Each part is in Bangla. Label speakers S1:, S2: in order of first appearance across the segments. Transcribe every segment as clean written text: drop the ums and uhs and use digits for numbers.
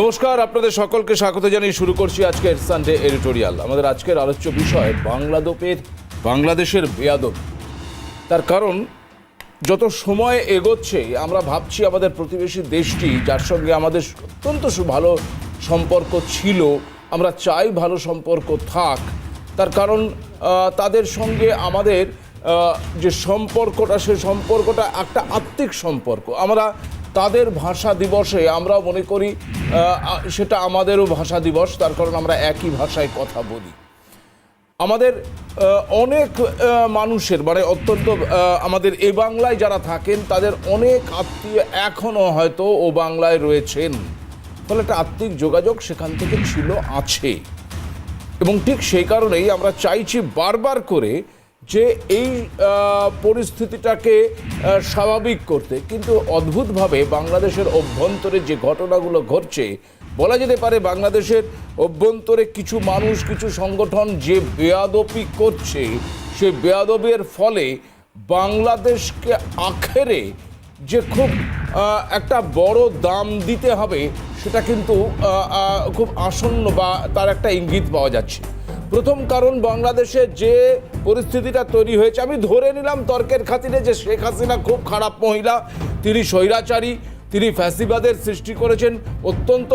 S1: নমস্কার, আপনাদের সকলকে স্বাগত জানিয়ে শুরু করছি আজকের সানডে এডিটোরিয়াল। আমাদের আজকের আলোচ্য বিষয় বাংলাদেশের বেয়াদবি। তার কারণ যত সময় এগোচ্ছে আমরা ভাবছি আমাদের প্রতিবেশী দেশটি, যার সঙ্গে আমাদের অত্যন্ত ভালো সম্পর্ক ছিল, আমরা চাই ভালো সম্পর্ক থাক। তার কারণ তাদের সঙ্গে আমাদের যে সম্পর্কটা, সে সম্পর্কটা একটা আত্মিক সম্পর্ক। আমরা তাদের ভাষা দিবসে আমরা মনে করি সেটা আমাদেরও ভাষা দিবস, তার কারণ আমরা একই ভাষায় কথা বলি। আমাদের অনেক মানুষের মানে অত্যন্ত আমাদের এ বাংলায় যারা থাকেন তাদের অনেক আত্মীয় এখনও হয়তো ও বাংলায় রয়েছেন, ফলে একটা আত্মিক যোগাযোগ সেখান থেকে আছে। এবং ঠিক সেই কারণেই আমরা চাইছি বারবার করে যে এই পরিস্থিতিটাকে স্বাভাবিক করতে। কিন্তু অদ্ভুতভাবে বাংলাদেশের অভ্যন্তরে যে ঘটনাগুলো ঘটছে, বলা যেতে পারে বাংলাদেশের অভ্যন্তরে কিছু মানুষ, কিছু সংগঠন যে বেয়াদবি করছে, সে বেয়াদবির ফলে বাংলাদেশকে আখেরে যে খুব একটা বড় দাম দিতে হবে, সেটা কিন্তু খুব আসন্ন বা তার একটা ইঙ্গিত পাওয়া যাচ্ছে। প্রথম কারণ, বাংলাদেশে যে পরিস্থিতিটা তৈরি হয়েছে, আমি ধরে নিলাম তর্কের খাতিরে যে শেখ হাসিনা খুব খারাপ মহিলা, তিনি স্বৈরাচারী, তিনি ফ্যাসিবাদের সৃষ্টি করেছেন, অত্যন্ত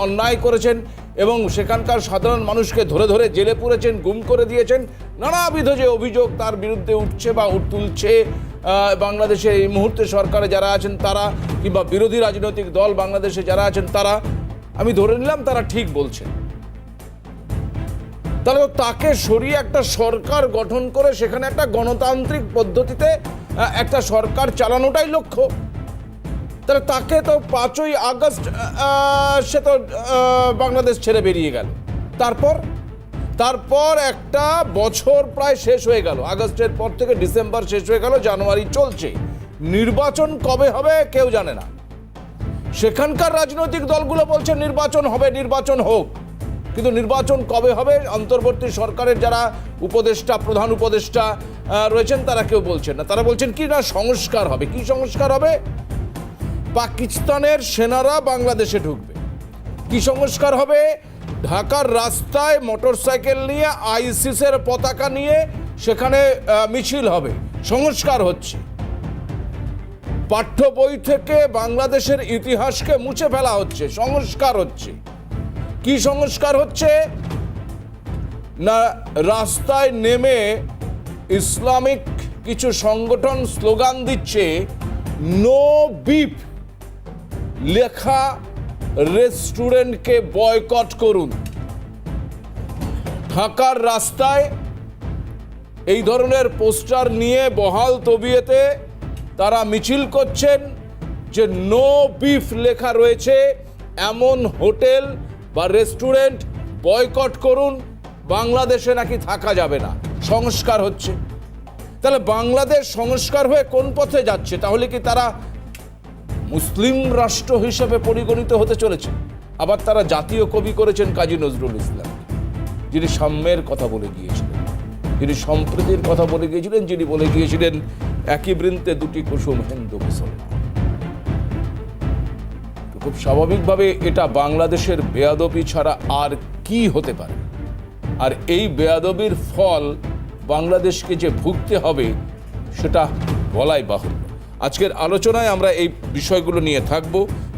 S1: অন্যায় করেছেন এবং সেখানকার সাধারণ মানুষকে ধরে ধরে জেলে পুরেছেন, গুম করে দিয়েছেন। নানাবিধ যে অভিযোগ তার বিরুদ্ধে উঠছে বা তুলছে বাংলাদেশে এই মুহূর্তে সরকারে যারা আছেন তারা, কিংবা বিরোধী রাজনৈতিক দল বাংলাদেশে যারা আছেন তারা, আমি ধরে নিলাম তারা ঠিক বলছেন। তাহলে তাকে সরিয়ে একটা সরকার গঠন করে সেখানে একটা গণতান্ত্রিক পদ্ধতিতে একটা সরকার চালানোটাই লক্ষ্য। তাহলে তাকে তো 5ই আগস্ট সে তো বাংলাদেশ ছেড়ে বেরিয়ে গেল। তারপর একটা বছর প্রায় শেষ হয়ে গেল, আগস্টের পর থেকে ডিসেম্বর শেষ হয়ে গেল, জানুয়ারি চলছে। নির্বাচন কবে হবে কেউ জানে না। সেখানকার রাজনৈতিক দলগুলো বলছে নির্বাচন হবে, নির্বাচন হোক, কিন্তু নির্বাচন কবে হবে অন্তর্বর্তী সরকারের যারা উপদেষ্টা, প্রধান উপদেষ্টা রয়েছেন তারা কেউ বলছেন না। তারা বলছেন কি না, সংস্কার হবে। কি সংস্কার হবে? পাকিস্তানের সেনারা বাংলাদেশে ঢুকবে। কি সংস্কার হবে? ঢাকার রাস্তায় মোটরসাইকেল নিয়ে আইসিসের পতাকা নিয়ে সেখানে মিছিল হবে। সংস্কার হচ্ছে। পাঠ্য বই থেকে বাংলাদেশের ইতিহাসকে মুছে ফেলা হচ্ছে, সংস্কার হচ্ছে। কি সংস্কার হচ্ছে না, রাস্তায় নেমে ইসলামিক কিছু সংগঠন স্লোগান দিচ্ছে নো বিফ লেখা রেস্টুরেন্টকে বয়কট করুন। ঢাকার রাস্তায় এই ধরনের পোস্টার নিয়ে বহাল তবিয়তে তারা মিছিল করছেন যে নো বিফ লেখা রয়েছে এমন হোটেল বা রেস্টুরেন্ট বয়কট করুন, বাংলাদেশে নাকি থাকা যাবে না। সংস্কার হচ্ছে। তাহলে বাংলাদেশ সংস্কার হয়ে কোন পথে যাচ্ছে? তাহলে কি তারা মুসলিম রাষ্ট্র হিসেবে পরিগণিত হতে চলেছে? আবার তারা জাতীয় কবি করেছেন কাজী নজরুল ইসলাম, যিনি সাম্যের কথা বলে গিয়েছিলেন, যিনি সম্প্রীতির কথা বলে গিয়েছিলেন, যিনি বলে গিয়েছিলেন একই বৃন্তে দুটি কুসুম হিন্দু মুসলমান। খুব স্বাভাবিকভাবে এটা বাংলাদেশের বেয়াদবি ছাড়া আর কি হতে পারে? আর এই বেয়াদবির ফল বাংলাদেশকে যে ভুগতে হবে সেটা বলাই বাহুল্য। আজকের আলোচনায় আমরা এই বিষয়গুলো নিয়ে থাকব।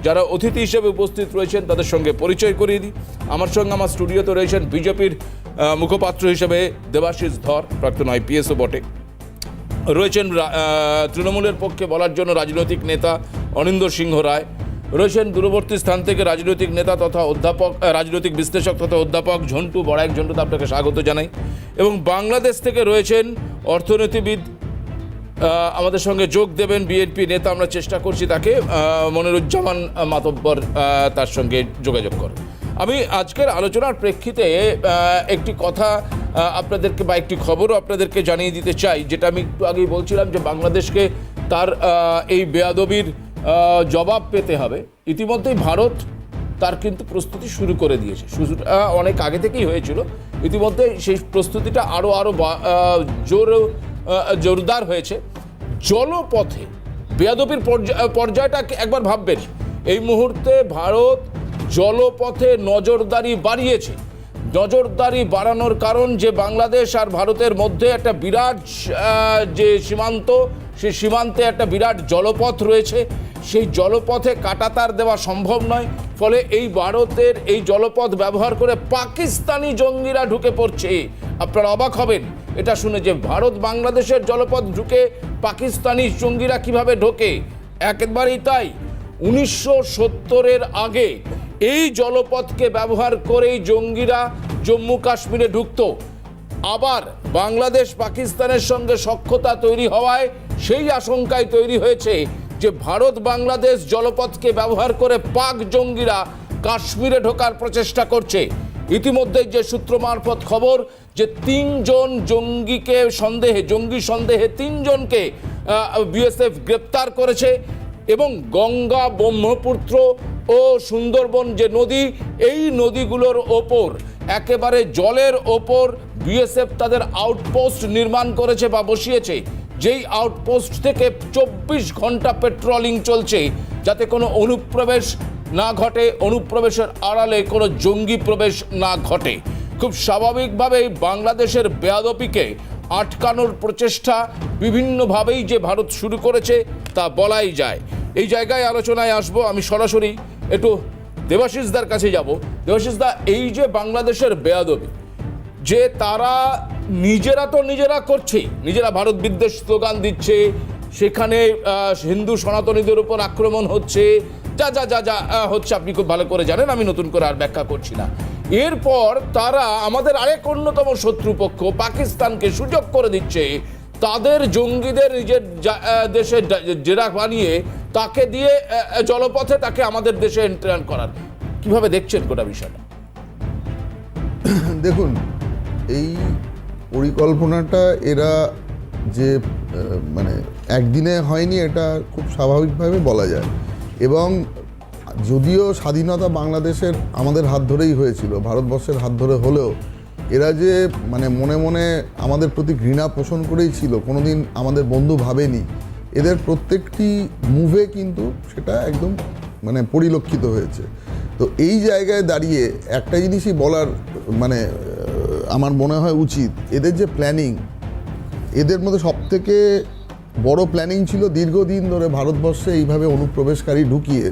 S1: যারা অতিথি হিসেবে উপস্থিত রয়েছেন তাদের সঙ্গে পরিচয় করিয়ে দিই। আমার সঙ্গে আমার স্টুডিওতে রয়েছেন বিজেপির মুখপাত্র হিসেবে দেবাশিস ধর, প্রাক্তন আইপিএসও বটে। রয়েছেন তৃণমূলের পক্ষে বলার জন্য রাজনৈতিক নেতা অনিন্দ্য সিংহ রায়। রয়েছেন দূরবর্তী স্থান থেকে রাজনৈতিক নেতা তথা অধ্যাপক, রাজনৈতিক বিশ্লেষক তথা অধ্যাপক ঝন্টু বড়াইক। ঝন্টুতে আপনাকে স্বাগত জানাই। এবং বাংলাদেশ থেকে রয়েছেন অর্থনীতিবিদ, আমাদের সঙ্গে যোগ দেবেন বিএনপি নেতা, আমরা চেষ্টা করছি তাকে, মনিরুজ্জামান মাতব্বর, তার সঙ্গে যোগাযোগ করেন। আমি আজকের আলোচনার প্রেক্ষিতে একটি কথা আপনাদেরকে বা একটি খবরও আপনাদেরকে জানিয়ে দিতে চাই, যেটা আমি একটু আগেই বলছিলাম যে বাংলাদেশকে তার এই বেয়াদবির জবাব পেতে হবে। ইতিমধ্যেই ভারত তার কিন্তু প্রস্তুতি শুরু করে দিয়েছে। অনেক আগে থেকেই হয়েছিল, ইতিমধ্যে সেই প্রস্তুতিটা আরও জোরদার হয়েছে। জলপথে বেয়াদবির পর্যায়টা একবার ভাববেন। এই মুহূর্তে ভারত জলপথে নজরদারি বাড়িয়েছে। নজরদারি বাড়ানোর কারণ যে বাংলাদেশ আর ভারতের মধ্যে একটা বিরাট যে সীমান্ত, সেই সীমান্তে একটা বিরাট জলপথ রয়েছে, সেই জলপথে কাঁটাতার দেওয়া সম্ভব নয়। ফলে এই ভারতের এই জলপথ ব্যবহার করে পাকিস্তানি জঙ্গিরা ঢুকে পড়ছে। আপনারা অবাক হবেন এটা শুনে যে ভারত বাংলাদেশের জলপথ ঢুকে পাকিস্তানি জঙ্গিরা কিভাবে ঢোকে। একেবারেই তাই, 1970-এর আগে এই জলপথকে ব্যবহার করেই জঙ্গিরা জম্মু কাশ্মীরে ঢুকতো। আবার বাংলাদেশ পাকিস্তানের সঙ্গে সখ্যতা তৈরি হওয়ায় সেই আশঙ্কায় তৈরি হয়েছে যে ভারত বাংলাদেশ জলপথকে ব্যবহার করে পাক জঙ্গিরা কাশ্মীরে ঢোকার প্রচেষ্টা করছে। ইতিমধ্যে যে সূত্র মারফত খবর যে জঙ্গি সন্দেহে 3 জনকে বিএসএফ গ্রেপ্তার করেছে এবং গঙ্গা, ব্রহ্মপুত্র ও সুন্দরবন যে নদী, এই নদীগুলোর ওপর একেবারে জলের ওপর বিএসএফ তাদের আউটপোস্ট নির্মাণ করেছে বা বসিয়েছে, যেই আউটপোস্ট থেকে 24 ঘন্টা পেট্রোলিং চলছে যাতে কোনো অনুপ্রবেশ না ঘটে, অনুপ্রবেশের আড়ালে কোনো জঙ্গি প্রবেশ না ঘটে। খুব স্বাভাবিকভাবেই বাংলাদেশের বেয়াদবিকে আটকানোর প্রচেষ্টা বিভিন্নভাবেই যে ভারত শুরু করেছে তা বলাই যায়। এই জায়গায় আলোচনায় আসবো, আমি সরাসরি একটু দেবাশিসদার কাছে যাব। দেবাশিসদা, এই যে বাংলাদেশের বেয়াদবি, যে তারা নিজেরা করছে, নিজেরা ভারত বিদ্বেষ স্লোগান দিচ্ছে, সেখানে হিন্দু সনাতনীদের উপর আক্রমণ হচ্ছে, যা যা যা যা হচ্ছে আপনি খুব ভালো করে জানেন, আমি নতুন করে আর ব্যাখ্যা করছি না। এরপর তারা আমাদের আরেক অন্যতম শত্রুপক্ষ পাকিস্তানকে সুযোগ করে দিচ্ছে তাদের জঙ্গিদের নিজের দেশে ডেরা বানিয়ে তাকে দিয়ে জলপথে তাকে আমাদের দেশে এন্ট্রান করার। কিভাবে দেখছেন গোটা বিষয়টা?
S2: দেখুন, এই পরিকল্পনাটা এরা যে মানে একদিনে হয়নি, এটা খুব স্বাভাবিকভাবে বলা যায়। এবং যদিও স্বাধীনতা বাংলাদেশের আমাদের হাত ধরেই হয়েছিল, ভারতবর্ষের হাত ধরে হলেও এরা যে মানে মনে মনে আমাদের প্রতি ঘৃণা পোষণ করেই ছিল, কোনোদিন আমাদের বন্ধু ভাবেনি। এদের প্রত্যেকটি মুভে কিন্তু সেটা একদম মানে পরিলক্ষিত হয়েছে। তো এই জায়গায় দাঁড়িয়ে একটা জিনিসই বলার মানে আমার মনে হয় উচিত, এদের যে প্ল্যানিং, এদের মধ্যে সবথেকে বড় প্ল্যানিং ছিল দীর্ঘদিন ধরে ভারতবর্ষে এইভাবে অনুপ্রবেশকারী ঢুকিয়ে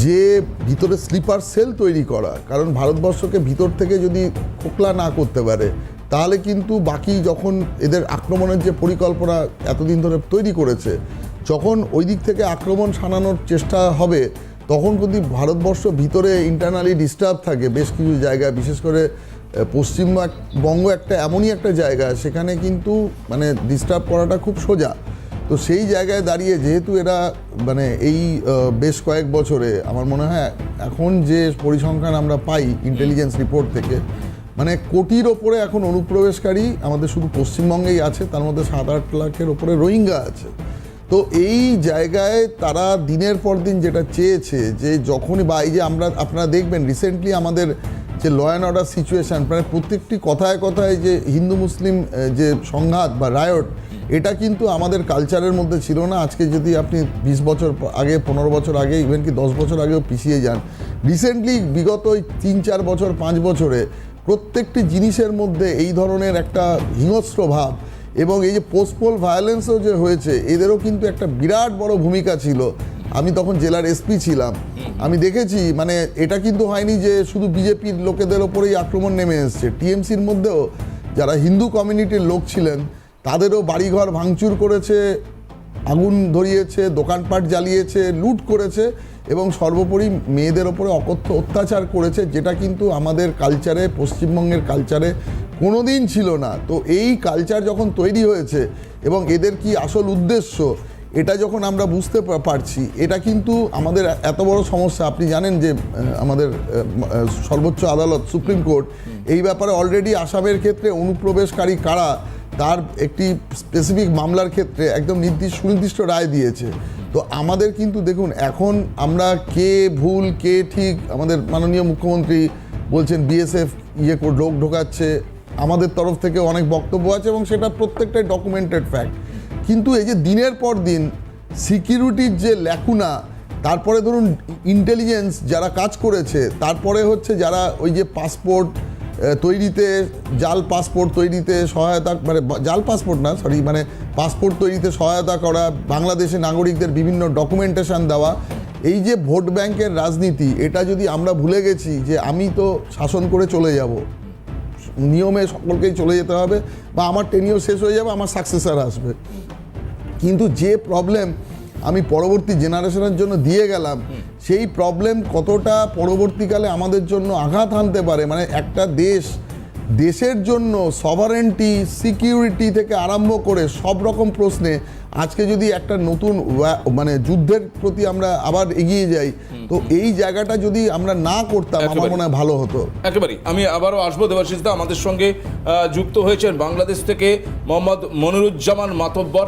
S2: যে ভিতরে স্লিপার সেল তৈরি করা। কারণ ভারতবর্ষকে ভিতর থেকে যদি খোকলা না করতে পারে তাহলে কিন্তু বাকি যখন এদের আক্রমণের যে পরিকল্পনা এতদিন ধরে তৈরি করেছে, যখন ওই দিক থেকে আক্রমণ শানানোর চেষ্টা হবে, তখন যদি ভারতবর্ষ ভিতরে ইন্টারনালি ডিস্টার্ব থাকে বেশ কিছু জায়গায়, বিশেষ করে পশ্চিমবঙ্গ একটা এমনই একটা জায়গা, সেখানে কিন্তু মানে ডিস্টার্ব করাটা খুব সোজা। তো সেই জায়গায় দাঁড়িয়ে যেহেতু এরা মানে এই বেশ কয়েক বছরে আমার মনে হয় এখন যে পরিসংখ্যান আমরা পাই ইন্টেলিজেন্স রিপোর্ট থেকে, মানে কোটির ওপরে এখন অনুপ্রবেশকারী আমাদের শুধু পশ্চিমবঙ্গেই আছে, তার মধ্যে 7-8 লাখের ওপরে রোহিঙ্গা আছে। তো এই জায়গায় তারা দিনের পর দিন যেটা চেয়েছে যে যখনই বা এই যে আপনারা দেখবেন রিসেন্টলি আমাদের যে ল অ্যান্ড অর্ডার সিচুয়েশান, মানে প্রত্যেকটি কথায় কথায় যে হিন্দু মুসলিম যে সংঘাত বা রায়ট, এটা কিন্তু আমাদের কালচারের মধ্যে ছিল না। আজকে যদি আপনি 20 বছর আগে, 15 বছর আগে, ইভেন কি 10 বছর আগেও পিছিয়ে যান, রিসেন্টলি বিগত 3-4 বছর 5 বছরে প্রত্যেকটি জিনিসের মধ্যে এই ধরনের একটা হিংস্র ভাব, এবং এই যে পোস্টপোল ভায়োলেন্সও যে হয়েছে, এদেরও কিন্তু একটা বিরাট বড় ভূমিকা ছিল। আমি তখন জেলার এসপি ছিলাম, আমি দেখেছি মানে এটা কিন্তু হয়নি যে শুধু বিজেপির লোকেদের ওপরেই আক্রমণ নেমে এসছে, টিএমসির মধ্যেও যারা হিন্দু কমিউনিটির লোক ছিলেন তাদেরও বাড়িঘর ভাঙচুর করেছে, আগুন ধরিয়েছে, দোকানপাট জ্বালিয়েছে, লুট করেছে এবং সর্বোপরি মেয়েদের ওপরে অকথ্য অত্যাচার করেছে, যেটা কিন্তু আমাদের কালচারে, পশ্চিমবঙ্গের কালচারে কোনোদিন ছিল না। তো এই কালচার যখন তৈরি হয়েছে এবং এদের কি আসল উদ্দেশ্য, এটা যখন আমরা বুঝতে পারছি, এটা কিন্তু আমাদের এত বড় সমস্যা। আপনি জানেন যে আমাদের সর্বোচ্চ আদালত সুপ্রিম কোর্ট এই ব্যাপারে অলরেডি আসামের ক্ষেত্রে অনুপ্রবেশকারী কারা তার একটি স্পেসিফিক মামলার ক্ষেত্রে একদম সুনির্দিষ্ট রায় দিয়েছে। তো আমাদের কিন্তু দেখুন এখন আমরা কে ভুল কে ঠিক, আমাদের মাননীয় মুখ্যমন্ত্রী বলছেন বিএসএফ লোক ঢোকাচ্ছে, আমাদের তরফ থেকে অনেক বক্তব্য আছে এবং সেটা প্রত্যেকটাই ডকুমেন্টেড ফ্যাক্ট। কিন্তু এই যে দিনের পর দিন সিকিউরিটির যে ল্যাকুনা, তারপরে ধরুন ইন্টেলিজেন্স যারা কাজ করেছে, তারপরে হচ্ছে যারা ওই যে পাসপোর্ট তৈরিতে, জাল পাসপোর্ট তৈরিতে সহায়তা, মানে জাল পাসপোর্ট না সরি, মানে পাসপোর্ট তৈরিতে সহায়তা করা, বাংলাদেশে নাগরিকদের বিভিন্ন ডকুমেন্টেশন দেওয়া, এই যে ভোট ব্যাংকের রাজনীতি, এটা যদি আমরা ভুলে গেছি যে আমি তো শাসন করে চলে যাব, নিয়মে সকলকেই চলে যেতে হবে, বা আমার টেনিওর শেষ হয়ে যাবে, আমার সাকসেসর আসবে, কিন্তু যে প্রবলেম আমি পরবর্তী জেনারেশনের জন্য দিয়ে গেলাম, সেই প্রবলেম কতটা পরবর্তীকালে আমাদের জন্য আঘাত হানতে পারে, মানে একটা দেশের জন্য সভারেন্টি, সিকিউরিটি থেকে আরম্ভ করে সব রকম প্রশ্নে আজকে যদি একটা নতুন মানে যুদ্ধের প্রতি আমরা আবার এগিয়ে যাই, তো এই জায়গাটা যদি আমরা না করতাম আমার মনে হয় ভালো হতো।
S1: একেবারেই। আমি আবারও আসবো দেবাশিস দা, আমাদের সঙ্গে যুক্ত হয়েছেন বাংলাদেশ থেকে মোহাম্মদ মনিরুজ্জামান মাতব্বর,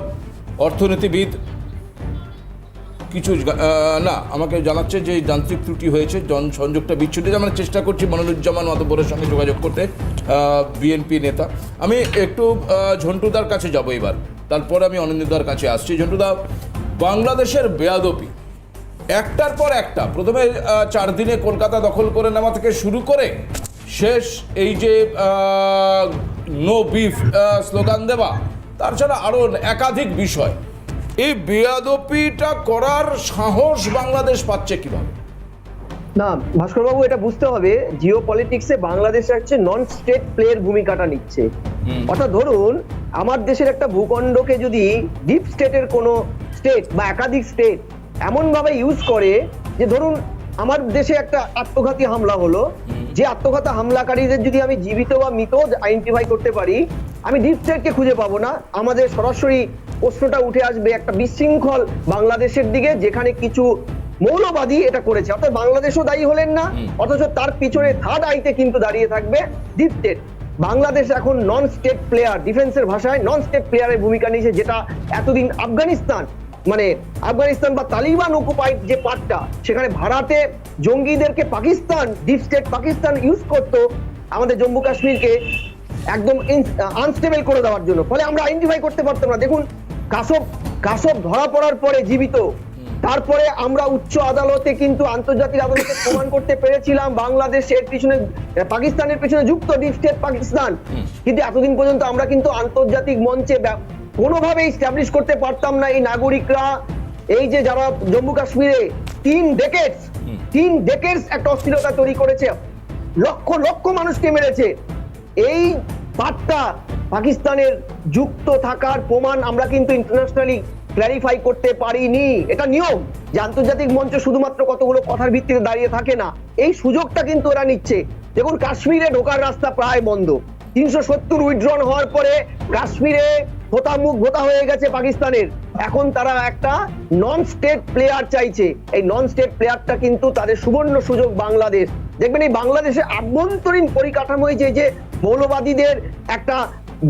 S1: অর্থনীতিবিদ। কিছু না, আমাকে জানাচ্ছে যে যান্ত্রিক ত্রুটি হয়েছে, সংযোগটা বিচ্ছুরিত। আমরা চেষ্টা করছি মনিরুজ্জামান মাতব্বরের সঙ্গে যোগাযোগ করতে, বিএনপি নেতা। আমি একটু ঝন্টুদার কাছে যাব এবার, তারপর আমি অনিন্দিতার কাছে আসছি। ঝন্টুদা, বাংলাদেশের বেয়াদপি একটার পর একটা, প্রথমে 4 দিনে কলকাতা দখল করে নেওয়া থেকে শুরু করে শেষ এই যে নো বিফ স্লোগান দেওয়া, তাছাড়া আরও একাধিক বিষয়, এই বেয়াদপিটা করার সাহস বাংলাদেশ পাচ্ছে কিভাবে?
S3: না ভাস্করবাবু, এটা বুঝতে হবে জিও পলিটিক্সে বাংলাদেশ হচ্ছে নন স্টেট প্লেয়ার ভূমিকাটা নিচ্ছে। অর্থাৎ ধরুন আমার দেশের একটা ভূখণ্ডকে যদি ডিপ স্টেটের কোনো স্টেট বা একাধিক স্টেট এমন ভাবে ইউজ করে যে ধরুন আমার দেশে একটা আত্মঘাতী হামলা হলো, যে আত্মঘাতী হামলাকারীদের যদি আমি জীবিত বা মৃত আইডেন্টিফাই করতে পারি, আমি ডিপ স্টেটকে খুঁজে পাবো না। আমাদের সরাসরি প্রশ্নটা উঠে আসবে একটা বিশৃঙ্খল বাংলাদেশের দিকে, যেখানে কিছু মৌলবাদী এটা করেছে। অর্থাৎ বাংলাদেশও দায়ী হলেন না, অথচ তার পিছনে থার্ড আইতে কিন্তু দাঁড়িয়ে থাকবে ডিপ স্টেট। বাংলাদেশ এখন নন স্টেট প্লেয়ার, ডিফেন্সের ভাষায় নন স্টেট প্লেয়ারের ভূমিকা নিয়েছে, যেটা এতদিন আফগানিস্তান বা তালিবান অকুপাইড যে পার্টটা, সেখানে ভারতে জঙ্গিদেরকে Pakistan, deep state Pakistan use করতো আমাদের জম্মু কাশ্মীরকে একদম আনস্টেবল করে দেওয়ার জন্য। ফলে আমরা আইডেন্টিফাই করতে পারতাম না। দেখুন কাসব ধরা পড়ার পরে জীবিত, তারপরে আমরা উচ্চ আদালতে কিন্তু আন্তর্জাতিক আদালতে প্রমাণ করতে পেরেছিলাম বাংলাদেশের পিছনে, পাকিস্তানের পিছনে যুক্ত ডিপ স্টেট পাকিস্তান। কিন্তু এতদিন পর্যন্ত আমরা কিন্তু আন্তর্জাতিক মঞ্চে কোনোভাবে এস্টাবলিশ করতে পারতাম না এই নাগরিকরা, এই যে যারা জম্মু কাশ্মীরে 3 ডেকেডস একটা অস্থিরতা তৈরি করেছে, লক্ষ লক্ষ মানুষকে মেরেছে, এই পাটটা পাকিস্তানের যুক্ত থাকার প্রমাণ আমরা কিন্তু ইন্টারন্যাশনালি ক্ল্যারিফাই করতে পারিনি। এটা নিয়ম যে আন্তর্জাতিক মঞ্চ শুধুমাত্র কতগুলো কথার ভিত্তিতে দাঁড়িয়ে থাকে না, এই সুযোগটা কিন্তু ওরা নিচ্ছে। দেখুন কাশ্মীরে ঢোকার রাস্তা প্রায় বন্ধ, 370 উইথড্রন হওয়ার পরে কাশ্মীরে মুখ ভোতা হয়ে গেছে পাকিস্তানের। এখন তারা একটা নন স্টেট প্লেয়ার চাইছে, এই নন স্টেট প্লেয়ারটা কিন্তু তাদের সুবর্ণ সুযোগ বাংলাদেশ। দেখবেন এই বাংলাদেশের আভ্যন্তরীণ পরিকাঠামো, যে মৌলবাদীদের একটা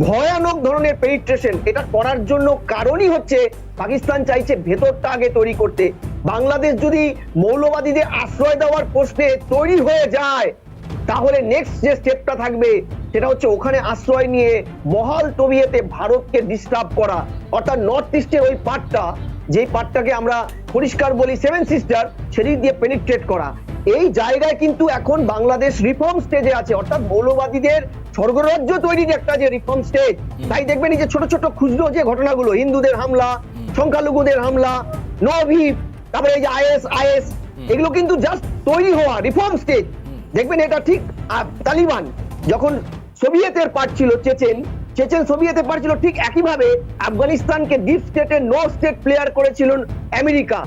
S3: ভয়ানক ধরনের পেনিট্রেশন, এটা করার জন্য কারণই হচ্ছে পাকিস্তান চাইছে ভেতরটা আগে তৈরি করতে। বাংলাদেশ যদি মৌলবাদীদের আশ্রয় দেওয়ার প্রশ্নে তৈরি হয়ে যায়, তাহলে নেক্সট যে স্টেপটা থাকবে সেটা হচ্ছে ওখানে আশ্রয় নিয়ে মহাল তবিয়েতে ভারতকে ডিস্টার্ব করা, অর্থাৎ নর্থ ইস্টের ওই পার্টটা, যেই পার্টটাকে আমরা পরিষ্কার বলি 7 সিস্টার, সেদিক দিয়ে পেনিট্রেট করা। এই জায়গায় কিন্তু এখন বাংলাদেশ রিফর্ম স্টেজে আছে, অর্থাৎ মৌলবাদীদের স্বর্গরাজ্য তৈরির একটা যে রিফর্ম স্টেজ। তাই দেখবেন এই যে ছোট ছোট খুচরো যে ঘটনাগুলো, হিন্দুদের হামলা, সংখ্যালঘুদের হামলা, নোভিপ, তারপরে এই যে আইএস, এগুলো কিন্তু জাস্ট তৈরি হওয়া রিফর্ম স্টেজ। দেখবেন এটা ঠিক তালিবান যখন সোভিয়েতের পার্ট ছিল, চেচেন সোভিয়েতের পার্ট ছিল, ঠিক একইভাবে আফগানিস্তানকে ডিপ স্টেটের নো স্টেট প্লেয়ার করেছিলেন আমেরিকা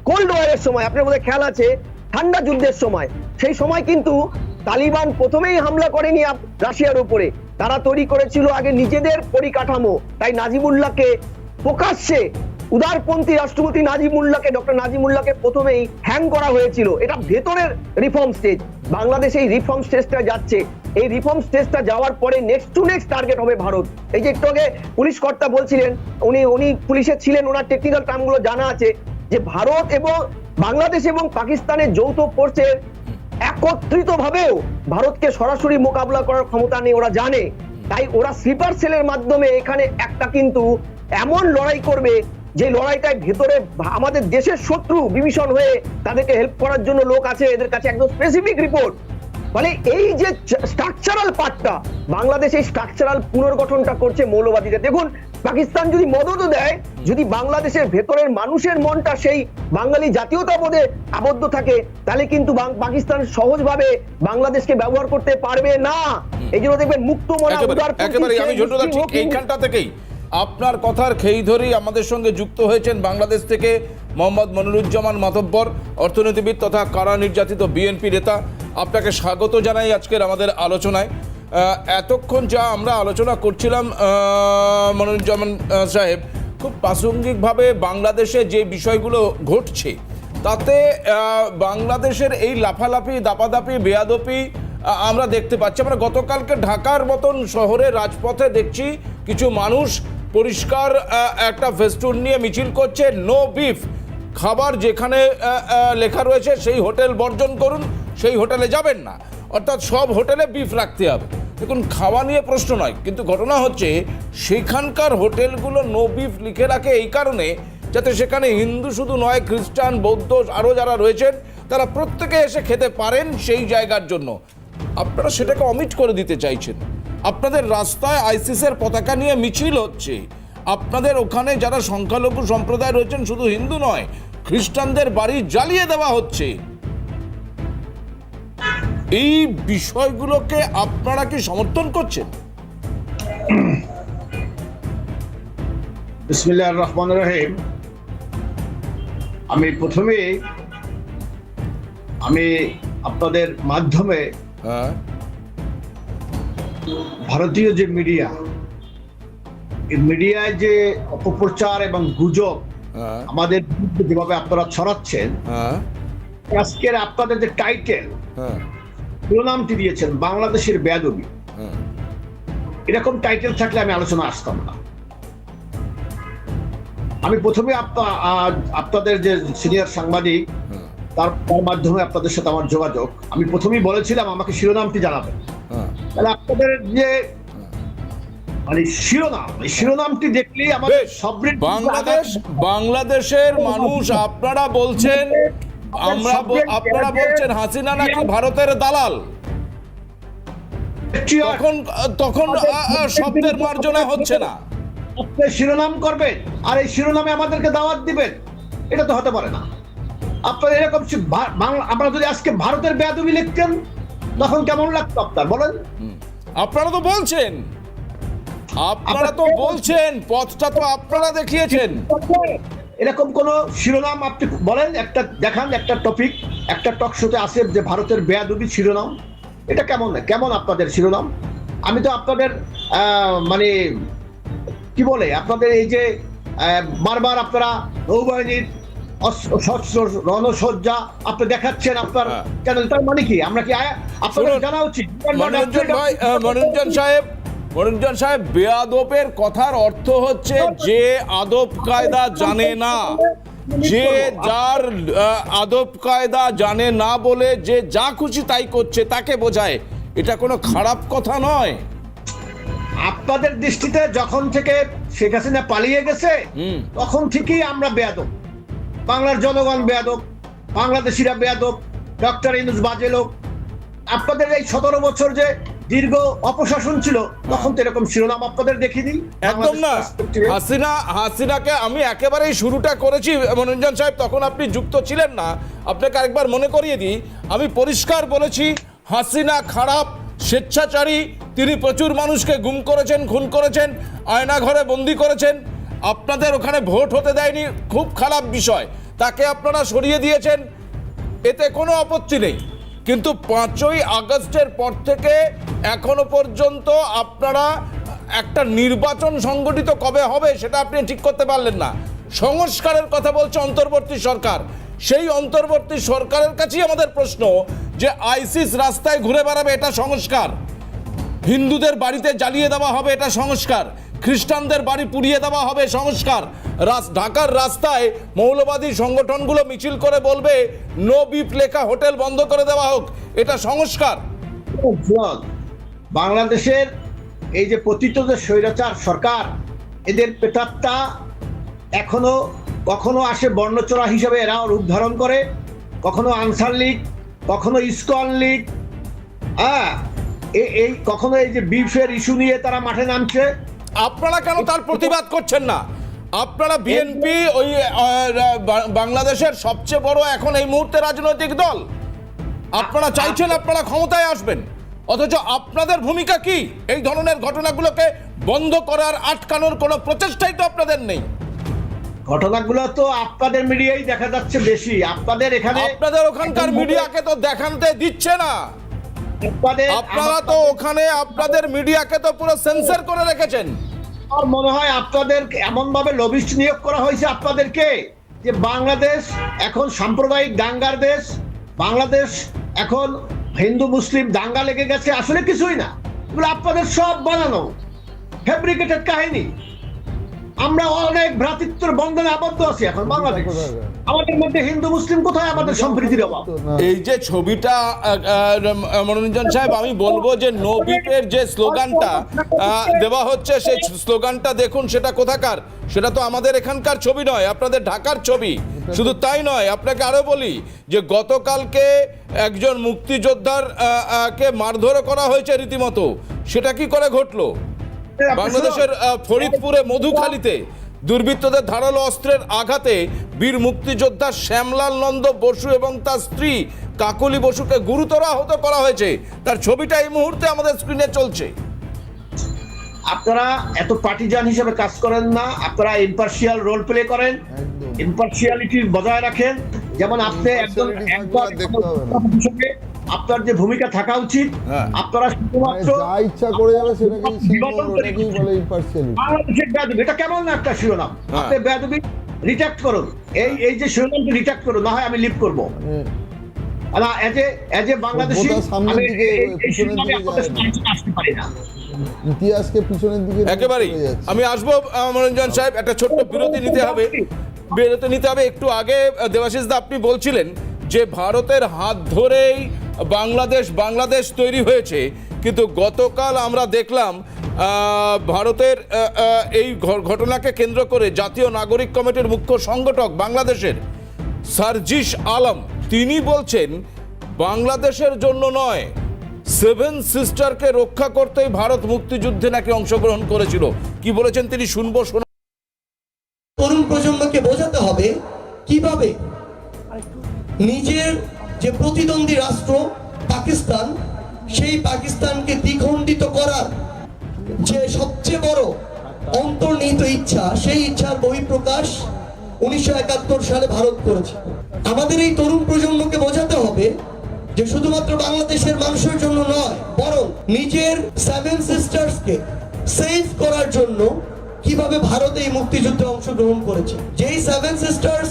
S3: কোল্ড ওয়ারের সময়। আপনার বোধহয় খেয়াল আছে, ঠান্ডা যুদ্ধের সময়, সেই সময় কিন্তু তালিবান প্রথমেই হামলা করেনি রাশিয়ার উপরে, তারা তৈরি করেছিল আগে নিজেদের পরিকাঠামো। তাই নাজিমুল্লাহকে প্রকাশ্যে, উদারপন্থী রাষ্ট্রপতি ডক্টর নাজিমুল্লাহকে প্রথমেই হ্যাং করা হয়েছিল। এটা ভেতরের রিফর্ম স্টেজ। বাংলাদেশ এই রিফর্ম স্টেজটা যাচ্ছে, এই রিফর্ম স্টেজটা যাওয়ার পরে নেক্সট টু নেক্সট টার্গেট হবে ভারত। এই যে একটু আগে পুলিশ কর্তা বলছিলেন, উনি পুলিশে ছিলেন, ওনার টেকনিক্যাল টার্মগুলো জানা আছে, যে ভারত এবং বাংলাদেশ এবং পাকিস্তানের যৌথ ফোর্সের একত্রিত ভাবেও ভারতকে সরাসরি মোকাবিলা করার ক্ষমতা নেই, ওরা জানে। তাই ওরা স্লিপার সেলের মাধ্যমে এখানে একটা কিন্তু এমন লড়াই করবে যে লড়াইটায় ভেতরে আমাদের দেশের শত্রু বিভীষণ হয়ে তাদেরকে হেল্প করার জন্য লোক আছে, এদের কাছে একদম স্পেসিফিক রিপোর্ট। মানে এই যে স্ট্রাকচারাল পার্টটা, বাংলাদেশ এই স্ট্রাকচারাল পুনর্গঠনটা করছে মৌলবাদীরা। দেখুন, পাকিস্তান যদি মদতও দেয়, যদি বাংলাদেশের ভেতরের মানুষের মনটা সেই বাঙালি জাতীয়তাবোধে আবদ্ধ থাকে, তাহলে কিন্তু পাকিস্তান সহজভাবে বাংলাদেশকে ব্যবহার করতে পারবে না। এই জন্য দেখবেন মুক্ত মনা
S1: একেবারে আমি ঝন্টুদা ঠিক এইখানটা থেকেই আপনার কথার খেই ধরেই আমাদের সঙ্গে যুক্ত হয়েছেন বাংলাদেশ থেকে মোহাম্মদ মনিরুজ্জামান মাতব্বর, অর্থনীতিবিদ তথা কারা নির্যাতিত বিএনপি নেতা। আপনাকে স্বাগত জানাই আজকের আমাদের আলোচনায়। এতক্ষণ যা আমরা আলোচনা করছিলাম মনিরুজ্জামান সাহেব, খুব প্রাসঙ্গিকভাবে বাংলাদেশে যে বিষয়গুলো ঘটছে তাতে বাংলাদেশের এই লাফালাফি দাপাদাপি বেয়াদপি আমরা দেখতে পাচ্ছি। আমরা গতকালকে ঢাকার মতন শহরে রাজপথে দেখছি কিছু মানুষ পরিষ্কার একটা ফেস্টুন নিয়ে মিছিল করছে, নো বিফ। খাবার যেখানে লেখা রয়েছে সেই হোটেল বর্জন করুন, সেই হোটেলে যাবেন না, অর্থাৎ সব হোটেলে বিফ রাখতে হবে। দেখুন, খাওয়া নিয়ে প্রশ্ন নয়, কিন্তু ঘটনা হচ্ছে সেখানকার হোটেলগুলো নো বিফ লিখে রাখে এই কারণে যাতে সেখানে হিন্দু শুধু নয়, খ্রিস্টান, বৌদ্ধ আরও যারা রয়েছেন তারা প্রত্যেকে এসে খেতে পারেন সেই জায়গার জন্য। আপনারা সেটাকে অমিট করে দিতে চাইছেন। আপনাদের রাস্তায় আইসিসের পতাকা নিয়ে মিছিল হচ্ছে, আপনাদের ওখানে যারা সংখ্যালঘু সম্প্রদায় রয়েছেন শুধু হিন্দু নয়, খ্রিস্টানদের বাড়ি জ্বালিয়ে দেওয়া হচ্ছে। এই বিষয়গুলোকে আপনারা কি সমর্থন করছেন?
S4: বিসমিল্লাহির রহমানির রহিম। আমি প্রথমে আপনাদের মাধ্যমে ভারতীয় যে মিডিয়া, এই মিডিয়ায় যে অপপ্রচার এবং গুজব আমাদের বিরুদ্ধে যেভাবে আপনারা ছড়াচ্ছেন, আজকের আপনাদের যে টাইটেল শিরোনামটি দিয়েছেন বাংলাদেশের বেয়াদবি, এরকম টাইটেল থাকলে আমি আলোচনা আসতাম না। আমি প্রথমে আপনাদের যে সিনিয়র সাংবাদিক তার মাধ্যমে আপনাদের সাথে আমার যোগাযোগ, আমি প্রথমেই বলেছিলাম আমাকে শিরোনামটি জানাবেন। তাহলে আপনাদের যে মানে শিরোনাম, এই শিরোনামটি দেখলেই আমাদের
S1: বাংলাদেশের মানুষ, আপনারা বলছেন আপনারা বলছেন হাসিনা নাকি ভারতের দালাল, তখন শব্দের মার্জনা হচ্ছে না।
S4: আপনি শিরোনাম করবেন আর এই শিরোনামে আমাদেরকে দাওয়াত দিবেন, এটা তো হতে পারে না। আপনার এরকম আপনারা যদি আজকে ভারতের বেয়াদবি লিখতেন তখন কেমন লাগতো আপনার বলেন?
S1: আপনারা তো বলছেন পথটা তো আপনারা দেখিয়েছেন।
S4: এরকম কোন শিরোনাম আপনি বলেন, একটা দেখান, একটা টপিক, একটা টক শোতে আসে যে ভারতের বেয়াদবি শিরোনাম। এটা কেমন আপনাদের শিরোনাম? আমি তো আপনাদের মানে কি বলে আপনাদের এই যে বারবার আপনারা নৌবাহিনীর রণসজ্জা আপনি দেখাচ্ছেন আপনার চ্যানেল, তার মানে কি আমরা কি আপনাদের জানা উচিত?
S1: মনিরুজ্জামান সাহেব, বেয়াদবের কথার অর্থ হচ্ছে যে আদব কায়দা জানে না, যে যার আদব কায়দা জানে না বলে যে যা খুশি তাই করছে তাকে বোঝায়। এটা কোনো খারাপ কথা নয়।
S4: আপনাদের দৃষ্টিতে যখন থেকে শেখ হাসিনা পালিয়ে গেছে তখন থেকেই আমরা বেয়াদব, বাংলার জনগণ বেয়াদব, বাংলাদেশিরা বেয়াদব, ডক্টর ইউনূস বাজে লোক। আপনাদের এই 17 বছর যে দীর্ঘ অপশাসন ছিল তখন তো এরকম শিরোনাম আপনাদের দেখিনি।
S1: একদম না। হাসিনাকে আমি একেবারেই শুরুটা করেছি মনিরুজ্জামান সাহেব, তখন আপনি যুক্ত ছিলেন না। আপনাকে আরেকবার মনে করিয়ে দিই, আমি পরিষ্কার বলেছি হাসিনা খারাপ, স্বেচ্ছাচারী, তিনি প্রচুর মানুষকে গুম করেছেন, খুন করেছেন, আয়না ঘরে বন্দি করেছেন, আপনাদের ওখানে ভোট হতে দেয়নি, খুব খারাপ বিষয়, তাকে আপনারা সরিয়ে দিয়েছেন, এতে কোনো আপত্তি নেই। কিন্তু 5ই আগস্টের পর থেকে এখনো পর্যন্ত আপনারা একটা নির্বাচন সংগঠিত কবে হবে সেটা আপনি ঠিক করতে পারলেন না। সংস্কারের কথা বলছে অন্তর্বর্তী সরকার, সেই অন্তর্বর্তী সরকারের কাছেই আমাদের প্রশ্ন যে আইসিস রাস্তায় ঘুরে বেড়াবে, এটা সংস্কার? হিন্দুদের বাড়িতে জ্বালিয়ে দেওয়া হবে, এটা সংস্কার? খ্রিস্টানদের বাড়ি পুড়িয়ে দেওয়া হবে, সংস্কার? ঢাকার রাস্তায় মৌলবাদী সংগঠনগুলো মিছিল করে বলবে নো বিফ লেখা হোটেল বন্ধ করে দেওয়া হোক, এটা সংস্কার?
S4: বাংলাদেশের এই যে পতিত যে স্বৈরাচার সরকার, এদের পেটাত্তা এখনো কখনো আসে বর্ণচোরা হিসেবে এরা রূপ ধারণ করে, কখনো আনসার লীগ, কখনো ইসকন লীগ, হ্যাঁ, এই কখনো এই যে বিফের ইস্যু নিয়ে তারা মাঠে নামছে।
S1: আপনারা কেন তার প্রতিবাদ করছেন না? আপনারা বিএনপি ওই বাংলাদেশের সবচেয়ে বড় এখন এই মুহূর্তে রাজনৈতিক দল, আপনারা চাইছেন আপনারা ক্ষমতায় আসবেন, অথচ আপনাদের ভূমিকা কি? এই ধরনের ঘটনাগুলোকে বন্ধ করার, আটকানোর কোনো প্রচেষ্টাই তো আপনাদের নেই।
S4: ঘটনাগুলো তো আপনাদের মিডিয়ায় দেখা যাচ্ছে বেশি, আপনাদের এখানে,
S1: আপনাদের ওখানকার মিডিয়াকে তো দেখাতে দিচ্ছে না। আপনারা তো ওখানে আপনাদের মিডিয়াকে তো পুরো সেন্সর করে রেখেছেন।
S4: আমার মনে হয় আপনাদের এমন ভাবে লবিস্ট নিয়োগ করা হয়েছে আপনাদেরকে, যে বাংলাদেশ এখন সাম্প্রদায়িক দাঙ্গার দেশ, বাংলাদেশ এখন হিন্দু মুসলিম দাঙ্গা লেগে গেছে। আসলে কিছুই না, এগুলো আপনাদের সব বানানো ফ্যাব্রিকেটেড কাহিনী। আমরা অনেক ভ্রাতৃত্বের বন্ধনে আবদ্ধ আছি এখন বাংলাদেশ, আমাদের মধ্যে হিন্দু মুসলিম কোথায়, আমাদের সম্প্রীতির অভাব।
S1: এই যে ছবিটা মনোরঞ্জন সাহেব, আমি বলবো যে নো বিপের যে স্লোগানটা দেওয়া হচ্ছে, সেই স্লোগানটা দেখুন, সেটা কোথাকার? সেটা তো আমাদের এখানকার ছবি নয়, আপনাদের ঢাকার ছবি। শুধু তাই নয়, আপনাকে আরো বলি যে গতকালকে একজন মুক্তিযোদ্ধার কে মারধর করা হয়েছে রীতিমতো। সেটা কি করে ঘটলো? বাংলাদেশের ফরিদপুরে মধুখালীতে দুর্বৃত্তদের ধারালো অস্ত্রের আঘাতে বীর মুক্তিযোদ্ধা শ্যামলাল নন্দ বসু এবং তার স্ত্রী কাকলি বসুকে গুরুতর আহত করা হয়েছে। তার ছবিটা এই মুহূর্তে আমাদের স্ক্রিনে চলছে।
S4: আপনারা এত পার্টিজান হিসেবে কাজ করেন না, আপনারা ইম্পার্শিয়াল রোল প্লে করেন, ইম্পার্শিয়ালিটি বজায় রাখেন। যেমন আপনি একজন আপনার যে ভূমিকা থাকা উচিত, আপনারা শুধুমাত্র
S2: যা ইচ্ছা করে যাবে সেটাকেই বলে ইম্পার্শিয়ালিটি।
S4: বাংলাদেশের বেয়াদবি, এটা কেমন না একটা শিরোনাম? আপনি বেয়াদবি রিট্রাক্ট করুন, এই যে শিরোনামটি রিট্রাক্ট করুন, না হয় আমি লিভ করব না। এজ এ বাংলাদেশী আমি এই শিরোনামে আপনাদের সামনে আসতে পারি না।
S2: ইতিহাসকে পিছনের দিকে
S1: একেবারেই আমি আসবো মনোরঞ্জন সাহেব, একটা ছোট্ট বিরতি নিতে হবে। একটু আগে দেবাশিস দা আপনি বলছিলেন যে ভারতের হাত ধরেই বাংলাদেশ তৈরি হয়েছে, কিন্তু গতকাল আমরা দেখলাম ভারতের এই ঘটনাকে কেন্দ্র করে জাতীয় নাগরিক কমিটির মুখ্য সংগঠক বাংলাদেশের সার্জিস আলম, তিনি বলছেন বাংলাদেশের জন্য নয়, সেভেন সিস্টারকে রক্ষা করতেই ভারত মুক্তিযুদ্ধে নাকি অংশগ্রহণ করেছিল। কি বলেছেন তিনি শুনবো।
S5: তরুণ প্রজন্মকে বোঝাতে হবে কিভাবে নিজের যে প্রতিদ্বন্দ্বী রাষ্ট্র পাকিস্তান, সেই পাকিস্তানকে দ্বিখণ্ডিত করার যে সবচেয়ে বড় অন্তর্নিহিত ইচ্ছা, সেই ইচ্ছার বহিঃপ্রকাশ 1971 সালে ভারত করেছে। আমাদের এই তরুণ প্রজন্মকে বোঝাতে হবে যে শুধুমাত্র বাংলাদেশের মানুষের জন্য নয়, বরং নিজের সেভেন সিস্টার্সকে সেভ করার জন্য কিভাবে ভারত এই মুক্তিযুদ্ধে অংশগ্রহণ করেছে। যেই সেভেন সিস্টার্স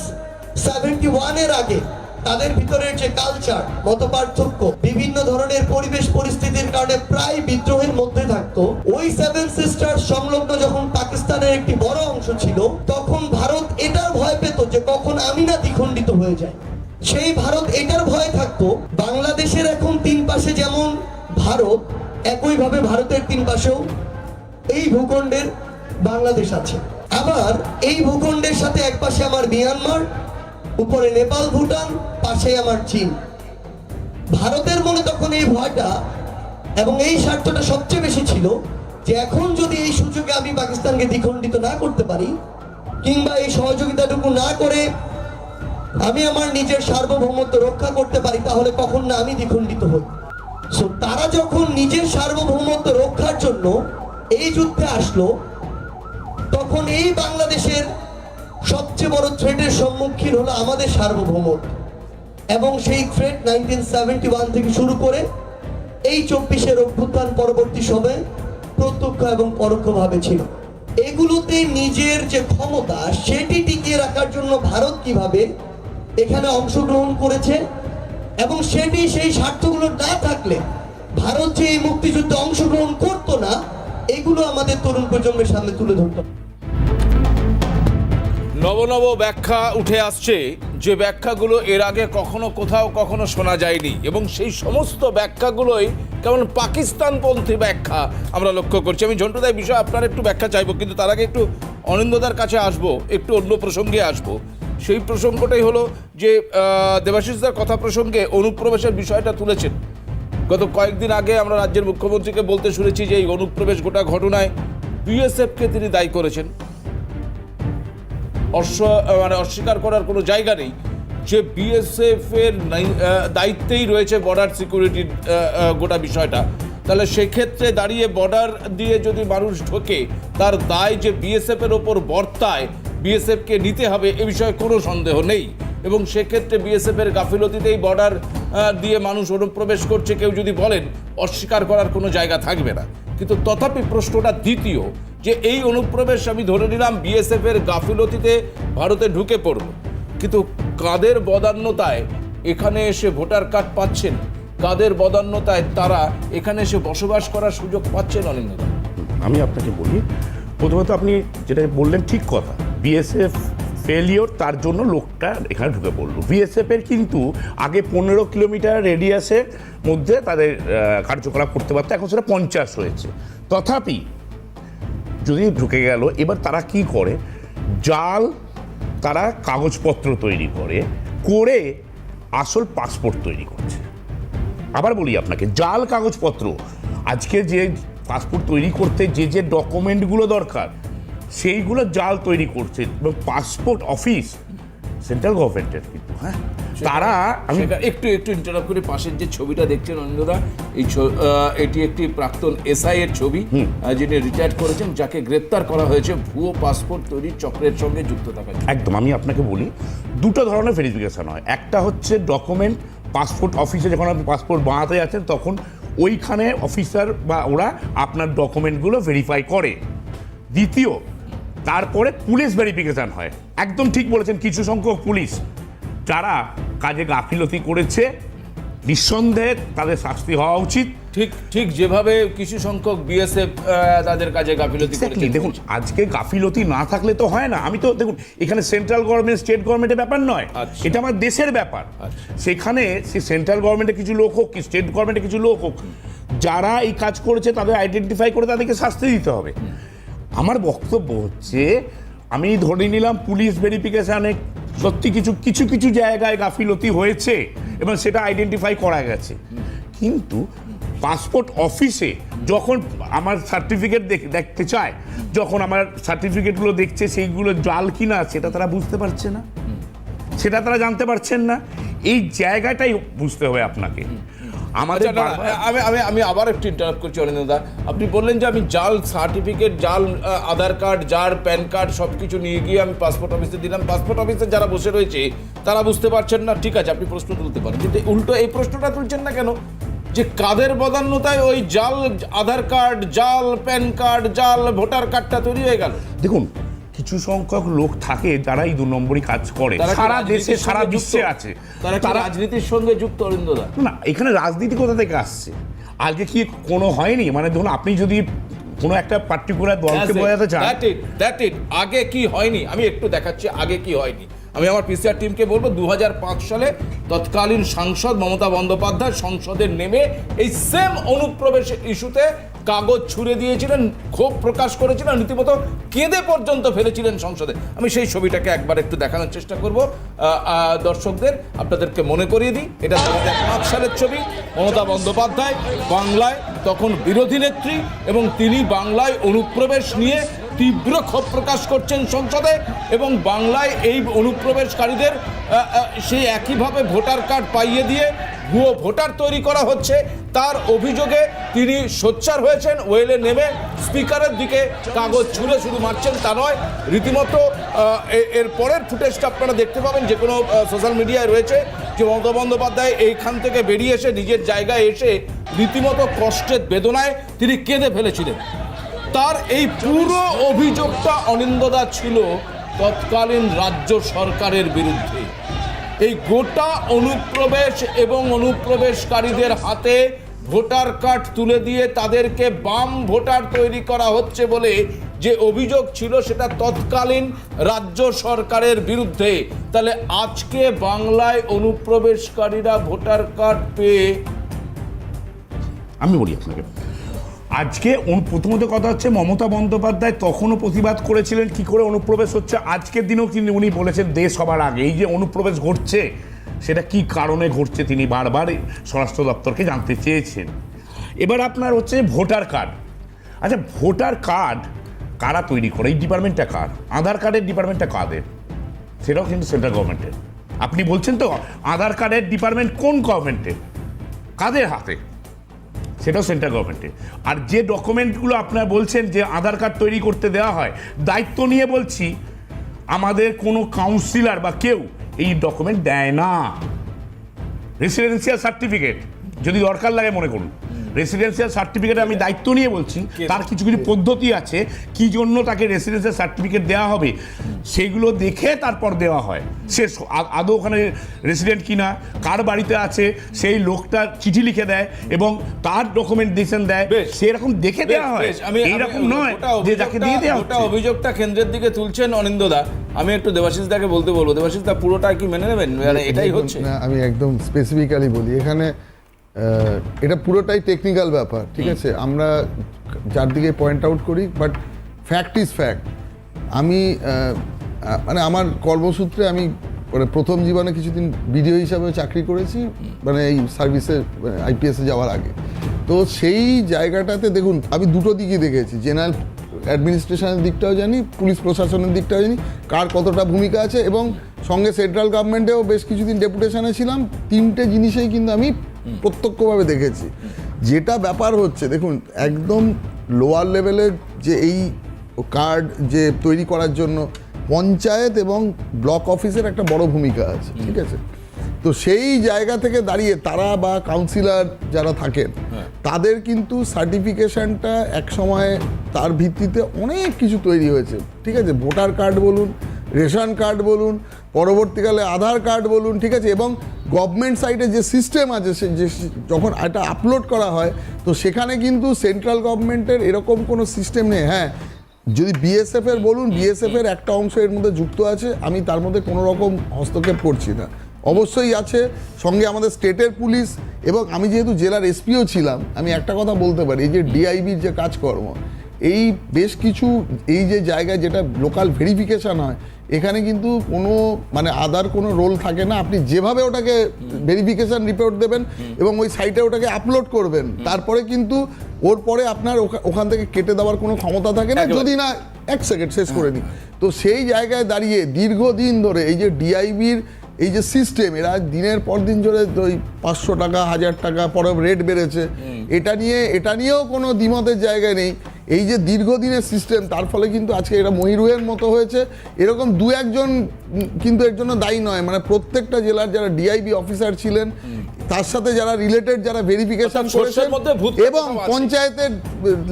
S5: 71 এর আগে তাদের ভিতরের যে কালচার, মতপার্থক্য, বিভিন্ন ধরনের পরিবেশ পরিস্থিতির কারণে প্রায় বিদ্রোহের মধ্যে থাকতো, ওই সেভেন সিস্টার্স সংলগ্ন যখন পাকিস্তানের একটি বড় অংশ ছিল, তখন ভারত এটার ভয় পেত যে কখন আমি না দ্বিখণ্ডিত হয়ে যায়। সেই ভারত এটার ভয় থাকতো বাংলাদেশের এখন তিন পাশে যেমন ভারত, একইভাবে ভারতের তিন পাশেও এই ভূখণ্ডের বাংলাদেশ আছে। আবার এই ভূখণ্ডের সাথে এক পাশে আমার মিয়ানমার, উপরে নেপাল, ভুটান, পাশে আমার চীন। ভারতের মনে তখন এই ভয়টা এবং এই স্বার্থটা সবচেয়ে বেশি ছিল যে এখন যদি এই সুযোগে আমি পাকিস্তানকে দ্বিখণ্ডিত না করতে পারি, কিংবা এই সহযোগিতাটুকু না করে আমি আমার নিজের সার্বভৌমত্ব রক্ষা করতে পারি, তাহলে কখন না আমি দ্বিখণ্ডিত হই। সো তারা যখন নিজের সার্বভৌমত্ব রক্ষার জন্য এই যুদ্ধে আসলো, তখন এই বাংলাদেশের সবচেয়ে বড় থ্রেটের সম্মুখীন হলো আমাদের সার্বভৌমত্ব। এবং সেই থ্রেট 1971 থেকে শুরু করে এই 24-এর অভ্যুত্থান পরবর্তী সময়ে প্রত্যক্ষ এবং পরোক্ষভাবে ছিল। এগুলোতে নিজের যে ক্ষমতা, সেটি টিকিয়ে রাখার জন্য ভারত কিভাবে এখানে অংশগ্রহণ করেছে, এবং সেটি সেই স্বার্থগুলো না থাকলে ভারত যে এই মুক্তিযুদ্ধে অংশগ্রহণ করতো না, এগুলো আমাদের তরুণ প্রজন্মের সামনে তুলে ধরতে হবে।
S1: নব ব্যাখ্যা উঠে আসছে, যে ব্যাখ্যাগুলো এর আগে কখনো শোনা যায়নি, এবং সেই সমস্ত ব্যাখ্যাগুলোই কেমন পাকিস্তানপন্থী ব্যাখ্যা আমরা লক্ষ্য করছি। আমি ঝন্টুদার বিষয়ে আপনার একটু ব্যাখ্যা চাইবো, কিন্তু তার আগে একটু অনিন্দদার কাছে আসবো, একটু অন্য প্রসঙ্গে আসবো। সেই প্রসঙ্গটাই হলো যে দেবাশিসদার কথা প্রসঙ্গে অনুপ্রবেশের বিষয়টা তুলেছেন। গত কয়েকদিন আগে আমরা রাজ্যের মুখ্যমন্ত্রীকে বলতে শুনেছি যে এই অনুপ্রবেশ গোটা ঘটনায় বিএসএফকে তিনি দায়ী করেছেন। অস্বীকার করার কোনো জায়গা নেই যে বিএসএফ এর দায়িত্বেই রয়েছে বর্ডার সিকিউরিটির গোটা বিষয়টা। তাহলে সেক্ষেত্রে দাঁড়িয়ে বর্ডার দিয়ে যদি মানুষ ঢোকে তার দায় যে বিএসএফ এর ওপর বর্তায়, বিএসএফকে নিতে হবে এ বিষয়ে কোনো সন্দেহ নেই। এবং সেক্ষেত্রে বিএসএফ এর গাফিলতিতেই বর্ডার দিয়ে মানুষ অনুপ্রবেশ করছে কেউ যদি বলেন, অস্বীকার করার কোনো জায়গা থাকবে না। কিন্তু তথাপি প্রশ্নটা দ্বিতীয়, যে এই অনুপ্রবেশ আমি ধরে নিলাম বিএসএফ এর গাফিলতিতে ভারতে ঢুকে পড়ল, কিন্তু কাদের বদান্যতায় এখানে এসে ভোটার কার্ড পাচ্ছেন, কাদের বদান্যতায় তারা এখানে এসে বসবাস করার সুযোগ পাচ্ছেন? অনিন্দদা,
S6: আমি আপনাকে বলি, প্রথমত আপনি যেটা বললেন ঠিক কথা, বিএসএফ ফেলিওর, তার জন্য লোকটা এখানে ঢুকে পড়লো। বিএসএফের কিন্তু আগে 15 কিলোমিটার রেডিয়াসের মধ্যে তাদের কার্যকলাপ করতে পারতো, এখন সেটা 50 হয়েছে। তথাপি যদি ঢুকে গেল, এবার তারা কি করে, জাল তারা কাগজপত্র তৈরি করে আসল পাসপোর্ট তৈরি করছে। আবার বলি আপনাকে, জাল কাগজপত্র, আজকে যে পাসপোর্ট তৈরি করতে যে যে ডকুমেন্টগুলো দরকার সেইগুলো জাল তৈরি করছে। এবং পাসপোর্ট অফিস সেন্ট্রাল গভর্নমেন্টের কিন্তু, হ্যাঁ, তারা আমি
S1: একটু ইন্টারাপ্ট করে, পাশের যে ছবিটা দেখছেন অনিন্দদা, এটি একটি প্রাক্তন এসআই এর ছবি, যিনি রিটায়ার্ড করেছেন, যাকে গ্রেপ্তার করা হয়েছে ভুয়ো পাসপোর্ট তৈরির চক্রের সঙ্গে যুক্ত থাকার জন্য।
S6: একদম, আমি আপনাকে বলি, দুটো ধরনের ভেরিফিকেশন হয়। একটা হচ্ছে ডকুমেন্ট, পাসপোর্ট অফিসে যখন আপনি পাসপোর্ট বানাতে যাচ্ছেন তখন ওইখানে অফিসার বা ওরা আপনার ডকুমেন্টগুলো ভেরিফাই করে। দ্বিতীয়, তারপরে পুলিশ ভেরিফিকেশন হয়। একদম ঠিক বলেছেন, কিছু সংখ্যক পুলিশ যারা কাজে গাফিলতি করেছে, নিঃসন্দেহে তাদের শাস্তি হওয়া উচিত।
S1: ঠিক যেভাবে কিছু সংখ্যক বিএসএফ তাদের কাজে গাফিলতি করেছে।
S6: দেখুন, আজকে গাফিলতি না থাকলে তো হয় না। আমি তো দেখুন, এখানে সেন্ট্রাল গভর্নমেন্ট স্টেট গভর্নমেন্টের ব্যাপার নয়, এটা আমার দেশের ব্যাপার। সেখানে সেন্ট্রাল গভর্নমেন্টের কিছু লোক হোক কি স্টেট গভর্নমেন্টের কিছু লোক হোক, যারা এই কাজ করেছে তাদের আইডেন্টিফাই করে তাদেরকে শাস্তি দিতে হবে। আমার বক্তব্য হচ্ছে, আমি ধরে নিলাম পুলিশ ভেরিফিকেশনে সত্যি কিছু জায়গায় গাফিলতি হয়েছে এবং সেটা আইডেন্টিফাই করা গেছে, কিন্তু পাসপোর্ট অফিসে যখন আমার সার্টিফিকেট দেখতে চায়, যখন আমার সার্টিফিকেটগুলো দেখছে সেইগুলো জাল কিনা সেটা তারা বুঝতে পারছে না, সেটা তারা জানতে পারছেন না। এই জায়গাটাই বুঝতে হবে আপনাকে। আমাদের
S1: আমি আবার একটু ইন্টারাপ্ট করছি অনিন্দদা, আপনি বললেন যে আমি জাল সার্টিফিকেট, জাল আধার কার্ড, জাল প্যান কার্ড সব কিছু নিয়ে গিয়ে আমি পাসপোর্ট অফিসে দিলাম, পাসপোর্ট অফিসে যারা বসে রয়েছে তারা বুঝতে পারছেন না। ঠিক আছে, আপনি প্রশ্ন তুলতে পারেন, কিন্তু উল্টো এই প্রশ্নটা তুলছেন না কেন যে কাদের বদান্যতায় ওই জাল আধার কার্ড, জাল প্যান কার্ড, জাল ভোটার কার্ডটা তৈরি হয়ে গেল?
S6: দেখুন, কিছু সংখ্যক লোক থাকে যারা এই 2 নম্বরই কাজ করে, সারা দেশে সারা বিশ্বে আছে।
S1: তারা রাজনীতির সঙ্গে যুক্ত অরিন্দদা?
S6: না, এখানে রাজনীতি কোথা থেকে আসছে? আজকে কি কোনো হয়নি, মানে ধরুন আপনি যদি কোনো একটা পার্টিকুলার দলকে বোঝাতে চান,
S1: দ্যাট ইট, আগে কি হয়নি আমি একটু দেখাচ্ছি, আগে কি হয়নি। আমি আমার পিসিআর টিমকে বলবো, 2005 সালে তৎকালীন সাংসদ মমতা বন্দ্যোপাধ্যায় সংসদে নেমে এই সেম অনুপ্রবেশ ইস্যুতে কাগজ ছুঁড়ে দিয়েছিলেন, ক্ষোভ প্রকাশ করেছিলেন, রীতিমতো কেঁদে পর্যন্ত ফেলেছিলেন সংসদে। আমি সেই ছবিটাকে একবার একটু দেখানোর চেষ্টা করব দর্শকদের, আপনাদেরকে মনে করিয়ে দিই, এটা 2005 সালের ছবি। মমতা বন্দ্যোপাধ্যায় বাংলায় তখন বিরোধী নেত্রী, এবং তিনি বাংলায় অনুপ্রবেশ নিয়ে তীব্র ক্ষোভ প্রকাশ করছেন সংসদে, এবং বাংলায় এই অনুপ্রবেশকারীদের সেই একইভাবে ভোটার কার্ড পাইয়ে দিয়ে ভুয়ো ভোটার তৈরি করা হচ্ছে। তার অভিযোগে তিনি সোচ্চার হয়েছেন, ওয়েলে নেমে স্পিকারের দিকে কাগজ ছুঁড়ে শুধু মারছেন তা নয়, রীতিমতো এর পরের ফুটেজটা আপনারা দেখতে পাবেন, যে কোনো সোশ্যাল মিডিয়ায় রয়েছে, যে মমতা বন্দ্যোপাধ্যায় এইখান থেকে বেরিয়ে এসে নিজের জায়গায় এসে রীতিমতো কষ্টের বেদনায় তিনি কেঁদে ফেলেছিলেন। তার এই পুরো অভিযোগটা অনিন্দদা ছিল তৎকালীন রাজ্য সরকারের বিরুদ্ধে। এই গোটা অনুপ্রবেশ এবং অনুপ্রবেশকারীদের হাতে ভোটার কার্ড তুলে দিয়ে তাদেরকে বাম ভোটার তৈরি করা হচ্ছে বলে যে অভিযোগ ছিল, সেটা তৎকালীন রাজ্য সরকারের বিরুদ্ধে। তাহলে আজকে বাংলায় অনুপ্রবেশকারীরা ভোটার কার্ড পেয়ে,
S6: আমি বলি আপনাকে, আজকে প্রথমত কথা হচ্ছে মমতা বন্দ্যোপাধ্যায় তখনও প্রতিবাদ করেছিলেন কি করে অনুপ্রবেশ হচ্ছে, আজকের দিনেও কিন্তু উনি বলেছেন দেশ সবার আগে এই যে অনুপ্রবেশ ঘটছে সেটা কি কারণে ঘটছে তিনি বারবার স্বরাষ্ট্র দপ্তরকে জানতে চেয়েছেন। এবার আপনার হচ্ছে ভোটার কার্ড। আচ্ছা, ভোটার কার্ড কারা তৈরি করে? এই ডিপার্টমেন্টটা কার? আধার কার্ডের ডিপার্টমেন্টটা কাদের? সেটাও কিন্তু সেন্ট্রাল গভর্নমেন্টের। আপনি বলছেন তো আধার কার্ডের ডিপার্টমেন্ট কোন গভর্নমেন্টের, কাদের হাতে? সেটাও সেন্ট্রাল গভর্নমেন্টের। আর যে ডকুমেন্টগুলো আপনারা বলছেন যে আধার কার্ড তৈরি করতে দেওয়া হয়, দায়িত্ব নিয়ে বলছি আমাদের কোনো কাউন্সিলর বা কেউ এই ডকুমেন্ট দেয় না। রেসিডেন্সিয়াল সার্টিফিকেট যদি দরকার লাগে মনে করুন, রেসিডেন্সিয়াল সার্টিফিকেট আমি দায়িত্ব নিয়ে বলছি, তার কিছু কিছু পদ্ধতি আছে কি জন্য তাকে রেসিডেন্সিয়াল সার্টিফিকেট দেওয়া হবে, সেগুলো দেখে তারপর দেওয়া হয়। সে আদৌ ওখানে রেসিডেন্ট কিনা, কার বাড়িতে আছে, সেই লোকটা চিঠি লিখে দেয় এবং তার ডকুমেন্টেশন দেয়, সেরকম দেখে দেওয়া হয়। এইরকম নয় যে যাকে দিয়ে দেওয়া হচ্ছে।
S1: অভিযোগটা কেন্দ্রের দিকে তুলছেন অনিন্দদা, আমি একটু দেবাশিস দাকে বলতে বলবো। দেবাশিস দা, পুরোটা কি মেনে নেবেন? মানে এটাই হচ্ছে
S2: না, আমি একদম স্পেসিফিক্যালি বলি, এখানে এটা পুরোটাই টেকনিক্যাল ব্যাপার, ঠিক আছে? আমরা যার দিকে পয়েন্ট আউট করি, বাট ফ্যাক্ট ইজ ফ্যাক্ট। আমি মানে আমার কর্মসূত্রে আমি মানে প্রথম জীবনে কিছুদিন বিডিও হিসাবে চাকরি করেছি, মানে এই সার্ভিসে আইপিএসে যাওয়ার আগে। তো সেই জায়গাটাতে দেখুন, আমি দুটো দিকই দেখেছি, জেনারেল অ্যাডমিনিস্ট্রেশনের দিকটাও জানি, পুলিশ প্রশাসনের দিকটাও জানি কার কতটা ভূমিকা আছে, এবং সঙ্গে সেন্ট্রাল গভর্নমেন্টেও বেশ কিছুদিন ডেপুটেশনে ছিলাম। তিনটে জিনিসেই কিন্তু আমি প্রত্যক্ষভাবে দেখেছি। যেটা ব্যাপার হচ্ছে, দেখুন, একদম লোয়ার লেভেলের যে এই কার্ড যে তৈরি করার জন্য পঞ্চায়েত এবং ব্লক অফিসের একটা বড় ভূমিকা আছে, ঠিক আছে? তো সেই জায়গা থেকে দাঁড়িয়ে তারা বা কাউন্সিলর যারা থাকেন তাদের কিন্তু সার্টিফিকেশনটা এক সময় তার ভিত্তিতে অনেক কিছু তৈরি হয়েছে, ঠিক আছে? ভোটার কার্ড বলুন, রেশন কার্ড বলুন, পরবর্তীকালে আধার কার্ড বলুন, ঠিক আছে? এবং গভর্নমেন্ট সাইটে যে সিস্টেম আছে, সে যে যখন এটা আপলোড করা হয়, তো সেখানে কিন্তু সেন্ট্রাল গভর্নমেন্টের এরকম কোনো সিস্টেম নেই। হ্যাঁ, যদি বিএসএফ এর বলুন, বিএসএফ এর একটা অংশ এর মধ্যে যুক্ত আছে, আমি তার মধ্যে কোনো রকম হস্তক্ষেপ করছি না, অবশ্যই আছে। সঙ্গে আমাদের স্টেটের পুলিশ, এবং আমি যেহেতু জেলার এসপিও ছিলাম, আমি একটা কথা বলতে পারি, এই যে ডিআইবির যে কাজকর্ম, এই বেশ কিছু এই যে জায়গায় যেটা লোকাল ভেরিফিকেশান হয়, এখানে কিন্তু কোনো মানে আদার কোনো রোল থাকে না। আপনি যেভাবে ওটাকে ভেরিফিকেশান রিপোর্ট দেবেন এবং ওই সাইটে ওটাকে আপলোড করবেন, তারপরে কিন্তু ওর পরে আপনার ওখান থেকে কেটে দেওয়ার কোনো ক্ষমতা থাকে না, যদি না এক সেকেন্ড শেষ করে নিই। তো সেই জায়গায় দাঁড়িয়ে দীর্ঘদিন ধরে এই যে ডিআইবির এই যে সিস্টেম, এরা দিনের পর দিন ধরে ওই 500 টাকা 1000 টাকা পরে রেট বেড়েছে, এটা নিয়েও কোনো দ্বিমতের জায়গায় নেই। এই যে দীর্ঘদিনের সিস্টেম, তার ফলে কিন্তু আজকে এটা মহিরুহের মতো হয়েছে। এরকম দু একজন কিন্তু এর জন্য দায়ী নয়, মানে প্রত্যেকটা জেলার যারা ডিআইবি অফিসার ছিলেন, তার সাথে যারা রিলেটেড, যারা ভেরিফিকেশন করেছেন, এবং পঞ্চায়েতের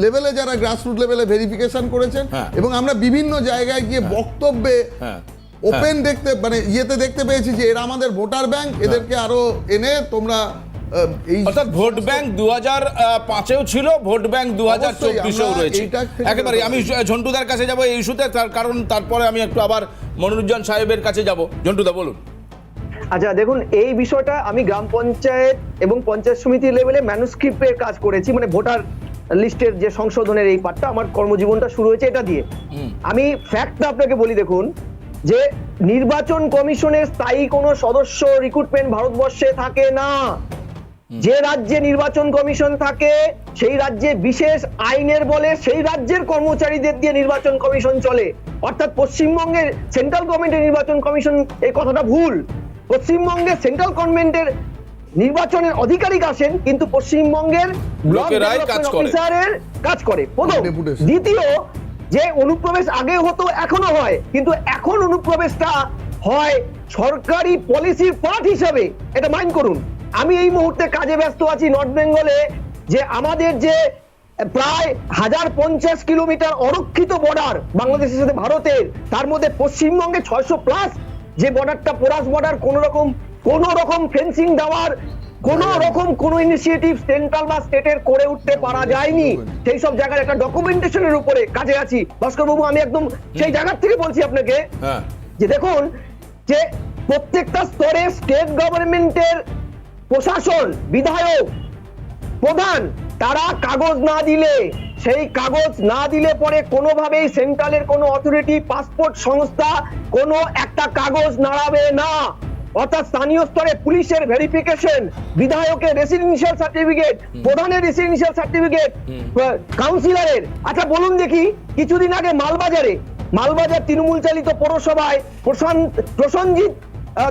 S2: লেভেলে যারা গ্রাসরুট লেভেলে ভেরিফিকেশন করেছেন, এবং আমরা বিভিন্ন জায়গায় গিয়ে বক্তব্যে ওপেন দেখতে মানে ইয়েতে দেখতে পেয়েছি যে এরা আমাদের ভোটার ব্যাংক, এদেরকে আরো এনে তোমরা
S1: অর্থাৎ ভোট ব্যাংক 2005-এও ছিল, ভোট ব্যাংক 2024-এও রয়েছে। একেবারে আমি ঝন্টুদার কাছে যাব এই ইস্যুতে, তার কারণ তারপরে আমি একটু আবার মনোরঞ্জন সাহেবের কাছে যাব। ঝন্টুদা বলুন।
S3: আচ্ছা, দেখুন, এই বিষয়টা আমি গ্রাম পঞ্চায়েত এবং পঞ্চায়েত সমিতি লেভেলে ম্যানুস্ক্রিপ্টের কাজ করেছি, মানে ভোটার লিস্টের যে সংশোধনের এই পার্টটা, আমার কর্মজীবনটা শুরু হয়েছে এটা দিয়ে। আমি ফ্যাক্টটা আপনাকে বলি, দেখুন, যে নির্বাচন কমিশনের স্থায়ী কোনো সদস্য রিক্রুটমেন্ট ভারতবর্ষে থাকে না। যে রাজ্যে নির্বাচন কমিশন থাকে, সেই রাজ্যে বিশেষ আইনের বলে সেই রাজ্যের কর্মচারীদের দিয়ে নির্বাচন কমিশন চলে। অর্থাৎ পশ্চিমবঙ্গের সেন্ট্রাল গভর্নমেন্টের নির্বাচন কমিশন, এই কথাটা ভুল। পশ্চিমবঙ্গের সেন্ট্রাল গভর্নমেন্টের নির্বাচনের আধিকারিক আসেন, কিন্তু পশ্চিমবঙ্গের ব্লক ডেভেলপমেন্ট অফিসারের কাজ করে। প্রথম। দ্বিতীয়, যে অনুপ্রবেশ আগে হতো, এখনো হয়, কিন্তু এখন অনুপ্রবেশটা হয় সরকারি পলিসির পার্ট হিসেবে, এটা মাইন্ড করুন। আমি এই মুহূর্তে কাজে ব্যস্ত আছি নর্থ বেঙ্গলে, যে আমাদের যে প্রায় 1050 কিলোমিটার অরক্ষিত বর্ডার বাংলাদেশের সাথে ভারতের, তার মধ্যে পশ্চিমবঙ্গে 600+ যে বর্ডারটা পোরাস বর্ডার, কোন রকম ফেন্সিং দেওয়ার কোন ইনিশিয়েটিভ সেন্ট্রাল বা স্টেটের করে উঠতে পারা যায়নি। সেই সব জায়গার একটা ডকুমেন্টেশনের উপরে কাজে আছি। ভাস্কর বাবু, আমি একদম সেই জায়গা থেকে বলছি আপনাকে, যে দেখুন, যে প্রত্যেকটা স্তরে স্টেট গভর্নমেন্টের প্রশাসন, বিধায়ক, প্রধান, তারা কাগজ না দিলে, সেই কাগজ না দিলে পরে কোনোভাবেই সেন্ট্রালের কোনো অথরিটি, পাসপোর্ট সংস্থা কোনো একটা কাগজ নাড়াবে না। অর্থাৎ স্থানীয় স্তরে পুলিশের ভেরিফিকেশন, বিধায়কের রেসিডেন্সিয়াল সার্টিফিকেট, প্রধানের রেসিডেন্সিয়াল সার্টিফিকেট, কাউন্সিলরের। আচ্ছা বলুন দেখি, কিছুদিন আগে মালবাজার তৃণমূল চালিত পৌরসভায় প্রসঞ্জিৎ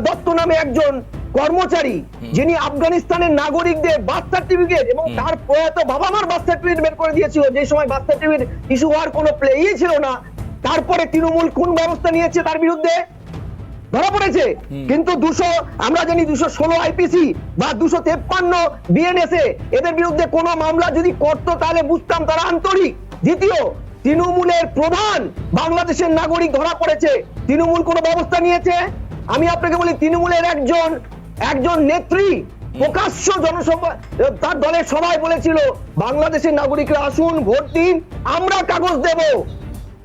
S3: দত্ত নামে একজন কর্মচারী, যিনি আফগানিস্তানের নাগরিকদের বার্থ সার্টিফিকেট এবং তার প্রয়াত বাবা মার বার্থ সার্টিফিকেট বের করে দিয়েছিল, যে সময় বার্থ সার্টিফিকেট ইস্যু হওয়ার কোনো প্লেই ছিল না। তারপরে তৃণমূল কোন ব্যবস্থা নিয়েছে তার বিরুদ্ধে? ধরা পড়েছে। কিন্তু আমরা জানি 216 আইপিসি বা 253 বিএনএসএ, এদের বিরুদ্ধে কোনো মামলা যদি করতো তাহলে বুঝতাম তারা আন্তরিক। দ্বিতীয়, তৃণমূলের প্রধান বাংলাদেশের নাগরিক ধরা পড়েছে, তৃণমূল কোনো ব্যবস্থা নিয়েছে? আমি আপনাকে বলি, তৃণমূলের একজন নেত্রী প্রকাশ্য জনসভা, তার দলের সবাই বলেছিল বাংলাদেশের নাগরিকরা আসুন, ভোট দিন, আমরা কাগজ দেব।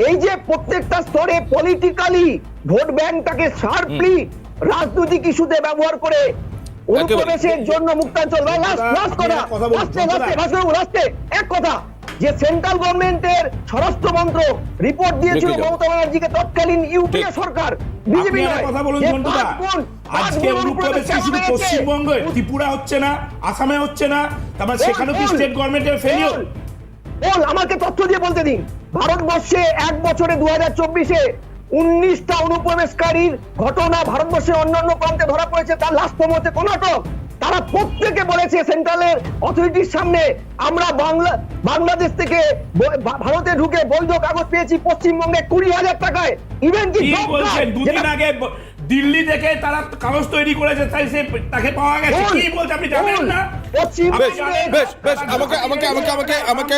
S3: এই যে প্রত্যেকটা স্তরে পলিটিক্যালি ভোট ব্যাংকটাকে শার্পলি রাজনৈতিক ইস্যুতে ব্যবহার করে অনুপ্রবেশের জন্য মুক্তাঞ্চল। এক কথা, যে সেন্ট্রাল গভর্নমেন্টের স্বরাষ্ট্র মন্ত্রক রিপোর্ট দিয়েছিল মমতা ব্যানার্জিকে, তৎকালীন ইউপিএ সরকার, বিজেপি
S6: কথা বলুন ঝন্টুদা, আজকে অনুপ্রবেশ কি শুধু পশ্চিমবঙ্গে, ত্রিপুরা হচ্ছে না, আসামে হচ্ছে না, তারপর সেখানে কি স্টেট গভর্নমেন্টের ফেলিওর?
S3: আমাকে তথ্য দিয়ে বলতে দিন। ভারতবর্ষে এক বছরে 2024-এ 19টা অনুপ্রবেশকারীর ঘটনা ভারতবর্ষের অন্যান্য প্রান্তে ধরা পড়েছে, তার লাস্টতম হচ্ছে কর্ণাটক। তারা প্রত্যেকে বলেছে সেন্ট্রালের অথরিটির সামনে, আমরা বাংলাদেশ থেকে ভারতে ঢুকে বৈধ কাগজ পেয়েছি পশ্চিমবঙ্গে 20,000 টাকায়। ইভেন কি
S6: বলছেন, দুদিন আগে দিল্লি থেকে তারা কাগজ তৈরি করেছে, তাই সে তাকে পাওয়া গেছে। কি বলছে আপনি জানেন না?
S1: বেশ আমাকে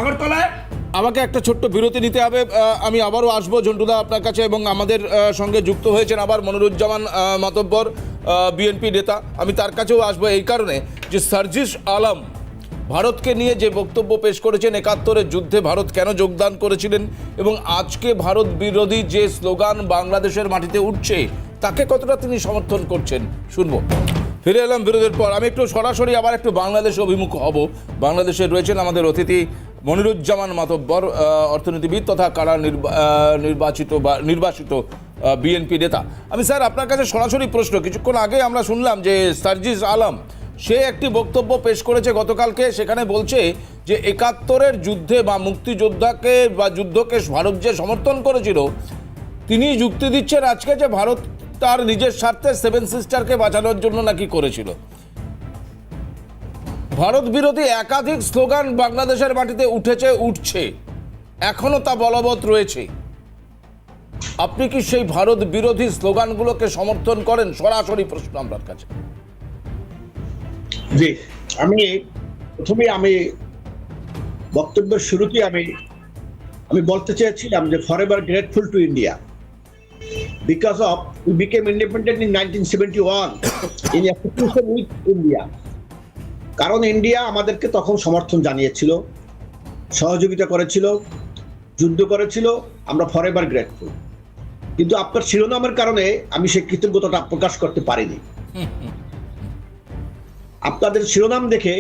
S6: আগরতলায়
S1: আমাকে একটা ছোট্ট বিরতি নিতে হবে। আমি আবারও আসবো ঝন্টুদা আপনার কাছে, এবং আমাদের সঙ্গে যুক্ত হয়েছেন আবার মনিরুজ্জামান মাতব্বর, বিএনপি নেতা। আমি তার কাছেও আসবো এই কারণে যে সার্জিস আলম ভারতকে নিয়ে যে বক্তব্য পেশ করেছেন, 71-এর যুদ্ধে ভারত কেন যোগদান করেছিলেন, এবং আজকে ভারত বিরোধী যে স্লোগান বাংলাদেশের মাটিতে উঠছে তাকে কতটা তিনি সমর্থন করছেন শুনবো। ফিরে এলাম বিরোধের পর। আমি একটু সরাসরি আবার একটু বাংলাদেশ অভিমুখ হব। বাংলাদেশে রয়েছেন আমাদের অতিথি মনিরুজ্জামান মাতব্বর, অর্থনীতিবিদ তথা কারা নির্বাচিত বিএনপি নেতা। আমি স্যার আপনার কাছে সরাসরি প্রশ্ন, কিছুক্ষণ আগে আমরা শুনলাম যে সার্জিস আলম সে একটি বক্তব্য পেশ করেছে গতকালকে, সেখানে বলছে যে 71-এর যুদ্ধে বা মুক্তিযোদ্ধাকে বা যুদ্ধকে ভারত যে সমর্থন করেছিল, তিনি যুক্তি দিচ্ছেন আজকে যে ভারত তার নিজের স্বার্থে 7 সিস্টারকে বাঁচানোর জন্য নাকি করেছিল। ভারত বিরোধী একাধিক স্লোগান বাংলাদেশের মাটিতে উঠছে, এখনো তা বলবৎ রয়েছে। আপনি কি সেই ভারত বিরোধী স্লোগানগুলোকে সমর্থন করেন? সরাসরি প্রশ্ন আপনার কাছে।
S4: জি, আমি বক্তব্যের শুরুতে আমি বলতে চেয়েছিলাম যে forever grateful to India because of we became independent in 1971 in association with India. কারণ ইন্ডিয়া আমাদেরকে তখন সমর্থন জানিয়েছিল, সহযোগিতা করেছিল, যুদ্ধ করেছিল, আমরা ফরএভার গ্রেটফুল। কিন্তু আপনার শিরোনামের কারণে আমি সেই কৃতজ্ঞতাটা প্রকাশ করতে পারিনি। আপনাদের শিরোনাম দেখে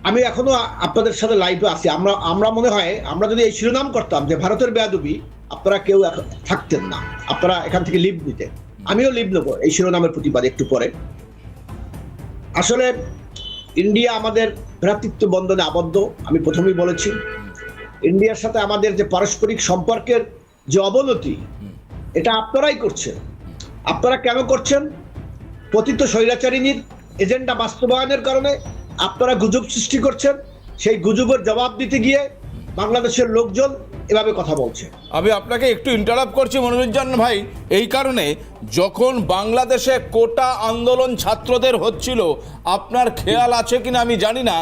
S4: আমি এখনো আপনাদের সাথে লাইভে আছি। আমরা মনে হয় আমরা যদি এই শিরোনাম করতাম যে ভারতের বেয়াদবি, আপনারা কেউ থাকতেন না, আপনারা এখান থেকে লিভ নিতেন। আমিও লিভ নেবো এই শিরোনামের প্রতিবাদ একটু পরে। আসলে ইন্ডিয়া আমাদের ভ্রাতৃত্ব বন্ধনে আবদ্ধ। আমি প্রথমেই বলেছি, ইন্ডিয়ার সাথে আমাদের যে পারস্পরিক সম্পর্কের যে অবনতি, এটা আপনারাই করছেন। আপনারা কেন করছেন? পতিত স্বৈরাচারিনীর এজেন্ডা বাস্তবায়নের কারণে আপনারা গুজব সৃষ্টি করছেন। সেই গুজবের জবাব দিতে গিয়ে বাংলাদেশের লোকজন এভাবে কথা বলছে।
S1: আমি আপনাকে একটু ইন্টারাপ্ট করছি মনিরুজ্জামান ভাই, এই কারণে যখন বাংলাদেশে কোটা আন্দোলন ছাত্রদের হচ্ছিল, আপনার খেয়াল আছে কিনা আমি জানি না,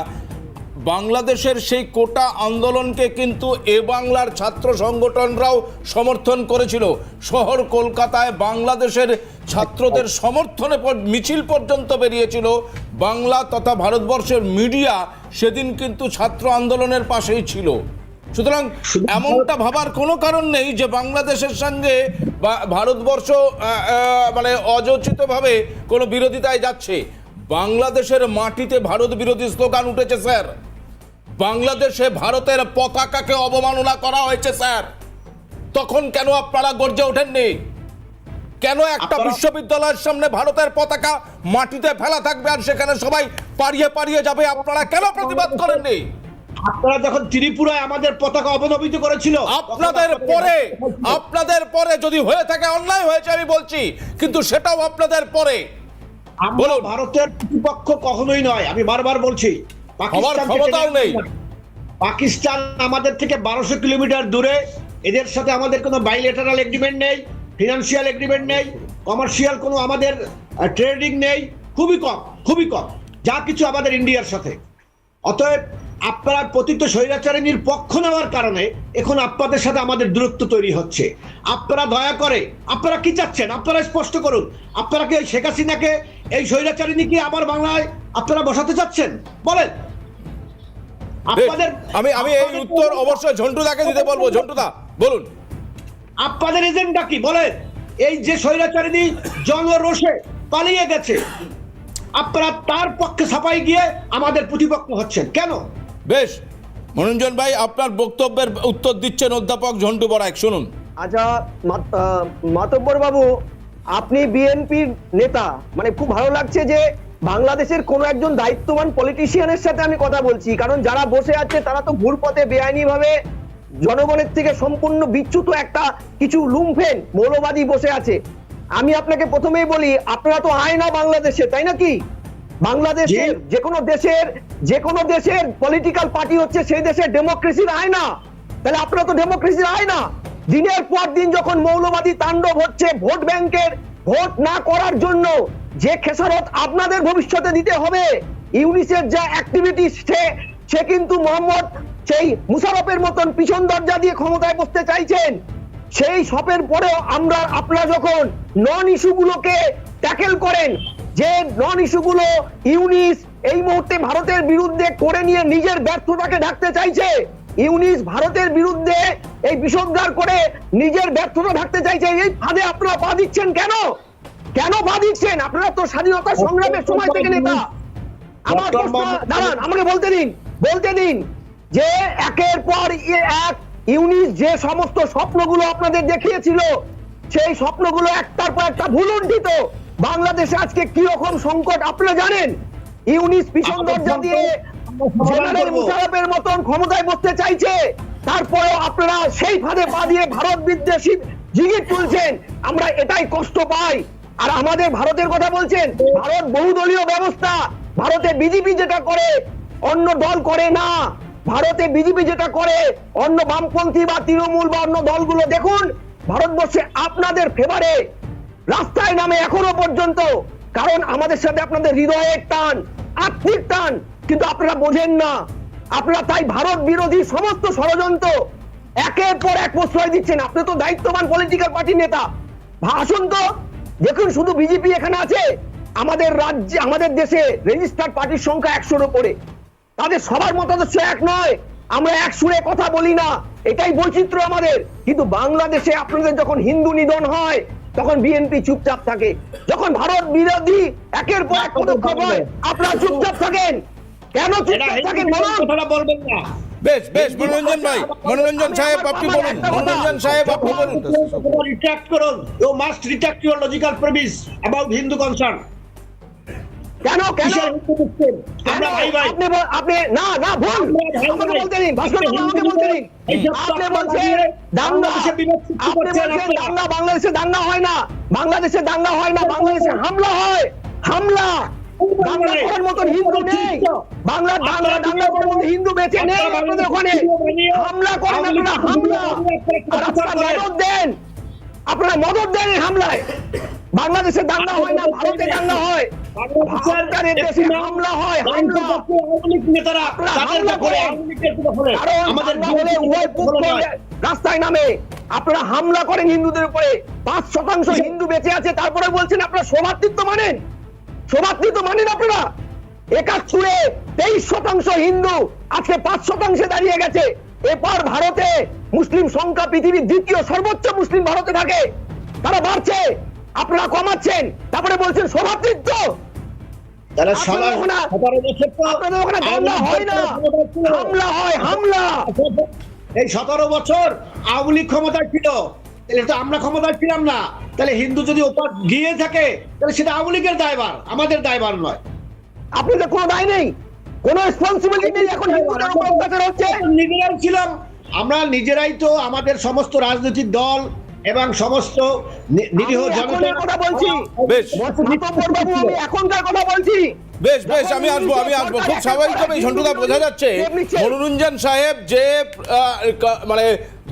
S1: বাংলাদেশের সেই কোটা আন্দোলনকে কিন্তু এ বাংলার ছাত্র সংগঠনরাও সমর্থন করেছিল। শহর কলকাতায় বাংলাদেশের ছাত্রদের সমর্থনে মিছিল পর্যন্ত বেরিয়েছিল। বাংলা তথা ভারতবর্ষের মিডিয়া সেদিন কিন্তু ছাত্র আন্দোলনের পাশেই ছিল। সুতরাং এমনটা ভাবার কোনো কারণ নেই যে বাংলাদেশের সঙ্গে ভারতবর্ষ মানে অযোচিতভাবে কোনো বিরোধিতায় যাচ্ছে। বাংলাদেশের মাটিতে ভারত বিরোধী স্লোগান উঠেছে স্যার, বাংলাদেশে ভারতের পতাকাকে অবমাননা করা হয়েছে স্যার, তখন কেন আপনারা গর্জে ওঠেননি? কেন একটা বিশ্ববিদ্যালয়ের সামনে ভারতের পতাকা মাটিতে ফেলা থাকবে আর সেখানে সবাই পাড়িয়ে পাড়িয়ে যাবে, আপনারা কেন প্রতিবাদ করেননি?
S4: আপনারা যখন ত্রিপুরায় আমাদের পতাকা অবনমিত করেছিল,
S1: আপনাদের পরে যদি হয়ে থাকে অন্যায় হয়েছে আমি বলছি, কিন্তু সেটাও আপনাদের পরে।
S4: আমরা ভারতের প্রতিপক্ষ কখনোই নয়, আমি বারবার বলছি।
S1: ক্ষমতাও নেই।
S4: পাকিস্তান আমাদের থেকে 1200 কিলোমিটার দূরে, এদের সাথে আমাদের কোনো বাইলেটারাল এগ্রিমেন্ট নেই, ফিনান্সিয়াল এগ্রিমেন্ট নেই, কমার্শিয়াল কোনো আমাদের ট্রেডিং নেই, খুবই কম যা কিছু আমাদের ইন্ডিয়ার সাথে। অতএব আপনারা পতিত স্বৈরাচারিণীর পক্ষ নেওয়ার কারণে এখন আপনাদের সাথে আমাদের দূরত্ব তৈরি হচ্ছে। আপনারা দয়া করে, আপনারা কি চাচ্ছেন আপনারা স্পষ্ট করুন। আপনারা কি শেখ হাসিনাকে, এই স্বৈরাচারিণীকে আবার বাংলায় আপনারা বসাতে চাচ্ছেন? বলেন আপনাদের।
S1: আমি এই উত্তর অবশ্যই ঝন্টুদাকে দিতে বলবো। ঝন্টুদা বলুন,
S4: আপনাদের এজেন্ডা কি বলেন? এই যে স্বৈরাচারিণী জনরোষে পালিয়ে গেছে, আপনারা তার পক্ষে ছাপাই গিয়ে আমাদের প্রতিপক্ষ হচ্ছেন কেন?
S1: বেশ, মনোরঞ্জন ভাই আপনার বক্তব্যের উত্তর দিচ্ছেন অধ্যাপক ঝন্টু বড়াইক, শুনুন।
S3: আচ্ছা মাতব্বর বাবু, আপনি বিএনপির নেতা, মানে খুব ভালো লাগছে যে বাংলাদেশের কোন একজন দায়িত্ববান পলিটিশিয়ানের সাথে আমি কথা বলছি, কারণ যারা বসে আছে তারা তো ঘুরপথে বেআইনি ভাবে জনগণের থেকে সম্পূর্ণ বিচ্যুত একটা কিছু লুম্ফেন মৌলবাদী বসে আছে। আমি আপনাকে প্রথমেই বলি, আপনারা তো আয়না বাংলাদেশে, তাই নাকি? বাংলাদেশের যে কোনো দেশের পলিটিক্যাল পার্টি হচ্ছে সেই দেশের ডেমোক্রেসির আয়না। তাহলে আপনারা তো ডেমোক্রেসির আয়না। দিনের পর দিন যখন মৌলবাদী তাণ্ডব হচ্ছে, ভোট ব্যাংকের ভোট না করার জন্য যে খেসারত আপনাদের ভবিষ্যতে দিতে হবে, ইউনিসের যা অ্যাক্টিভিটি, সে কিন্তু মোহাম্মদ সেই মুশারফের মতন পিছন দরজা দিয়ে ক্ষমতায় বসতে চাইছেন। সেই সবের পরেও আপনারা যখন নন ইস্যুগুলোকে ট্যাকেল করেন, যে নন ইস্যুগুলো ইউনিস এই মুহূর্তে ভারতের বিরুদ্ধে করে নিয়ে নিজের ব্যর্থতাকে ঢাকতে চাইছে, ইউনিস ভারতের বিরুদ্ধে এই বিষোদ্গার করে নিজের ব্যর্থতা ঢাকতে চাইছে, এই ফাঁদে আপনারা পা দিচ্ছেন কেন? কেন পা দিচ্ছেন? আপনারা তো স্বাধীনতা সংগ্রামের সময় থেকে নেতা। আমার প্রশ্ন, দাঁড়ান আমাকে বলতে দিন যে একের পর এক ইউনিস যে সমস্ত স্বপ্নগুলো আপনাদের দেখিয়েছিল, সেই স্বপ্নগুলো একটার পর একটা ভুলুণ্ঠিত। বাংলাদেশে আজকে কি রকম সংকট আপনারা জানেন। ইউনিস পিছন দরজা দিয়ে জেনারেল মুশারফের মতন ক্ষমতায় বসতে চাইছে, তারপরেও আপনারা সেই ফাঁদে পা দিয়ে ভারত বিদ্বেষী জিগির তুলছেন। আমরা এটাই কষ্ট পাই। আর আমাদের ভারতের কথা বলছেন, ভারত বহুদলীয় ব্যবস্থা। ভারতে বিজেপি যেটা করে অন্য দল করে না। ভারতে বিজেপি যেটা করে অন্য বামপন্থী বা তৃণমূল বা অন্য দলগুলো, দেখুন ভারতবর্ষে আপনাদের ফেভারে রাস্তায় নামে এখনো পর্যন্ত, কারণ আমাদের সাথে আপনাদের হৃদয়ের টান, আত্মিক টান, কিন্তু আপনারা বোঝেন না। আপনারা তাই ভারত বিরোধী সমস্ত ষড়যন্ত্র একের পর এক প্রশ্রয় দিচ্ছেন। আপনি তো দায়িত্ববান পলিটিক্যাল পার্টির নেতা, আসুন তো দেখুন, শুধু বিজেপি এখানে আছে, আমাদের রাজ্যে আমাদের দেশে রেজিস্টার্ড পার্টির সংখ্যা 100-র উপরে। তাদের সবার মতাদর্শ এক নয়, আমরা এক সুরে কথা বলি না, এটাই বৈচিত্র্য আমাদের। কিন্তু বাংলাদেশে আপনাদের যখন হিন্দু নিধন হয় তখন বিএনপি চুপচাপ থাকে, যখন ভারত বিরোধী একের পর এক পদক্ষেপ হয় আপনারা চুপচাপ থাকেন। কেন চুপচাপ থাকেন
S4: বলবেন না?
S1: বেশ মনোরঞ্জন ভাই, মনোরঞ্জন সাহেব আপনি বলুন। মনোরঞ্জন সাহেব আপনি বলুন।
S4: Retract করুন, you must retract your logical premise about Hindu concern.
S3: কেন
S4: আমরা ভাই ভাই,
S3: আপনি না ভুল, আমাকে বলতে দিন, ভাস্কর বাবু আমাকে বলতে দিন। আপনি বলছেন দাঙ্গা, আপনি বলছেন দাঙ্গা, বাংলাদেশে দাঙ্গা হয় না, বাংলাদেশে দাঙ্গা হয় না, বাংলাদেশে হামলা হয়, হামলা। দাঙ্গা করার মতন হিন্দু নেই, বাংলার দাঙ্গা করার মতো হিন্দু বেঁচে নেই আপনাদের ওখানে। হামলা করেন আপনারা, হামলা। আর আপনারা মদত দেন, আপনারা মদত দেন এই হামলায়। বাংলাদেশে দাঙ্গা হয় না, ভারতে দাঙ্গা হয়, ভারতের দেশে হামলা হয়, হামলা। রাস্তায় নামে আপনারা হামলা করেন হিন্দুদের উপরে। 5% হিন্দু বেঁচে আছে, তারপরে বলছেন আপনারা সৌভাতৃত্ব মানেন। সৌভাতৃত্ব মানেন আপনারা? 71-এ 23% হিন্দু আজকে 5% দাঁড়িয়ে গেছে। এরপর ভারতে মুসলিম সংখ্যা পৃথিবীর দ্বিতীয় সর্বোচ্চ মুসলিম ভারতে থাকে, তারা বাড়ছে, আপনারা কমাচ্ছেন, তারপরে বলছেন সৌভাতৃত্ব।
S4: তাহলে
S3: আপনাদের ওখানে
S4: 17 বছর তো
S3: আপনাদের ওখানে হামলা হয় না, হামলা হয়, হামলা।
S4: এই 17 বছর আওয়ামী লীগ ক্ষমতায় ছিল, তাহলে তো আমরা ক্ষমতায় ছিলাম না। তাহলে হিন্দু যদি ওপার গিয়ে থাকে তাহলে সেটা আওয়ামী লীগের দায়ভার, আমাদের দায়ভার নয়।
S3: আপনাদের কোনো দায় নেই, কোনো রেসপন্সিবিলিটি নেই। এখন হিন্দুদের উপর অত্যাচার হচ্ছে।
S4: নিজেরাই ছিলাম, আমরা নিজেরাই তো আমাদের সমস্ত রাজনৈতিক দল এবং সমস্ত নিরীহ
S3: আমি
S4: জনতার
S3: এখনের কথা বলছি।
S1: বেশ।
S3: মাতব্বর বাবু, আমি এখনকার কথা বলছি।
S1: বেশ বেশ, আমি আসবো খুব স্বাভাবিকভাবে ঝন্টুদা বোঝা যাচ্ছে মনোরঞ্জন সাহেব যে মানে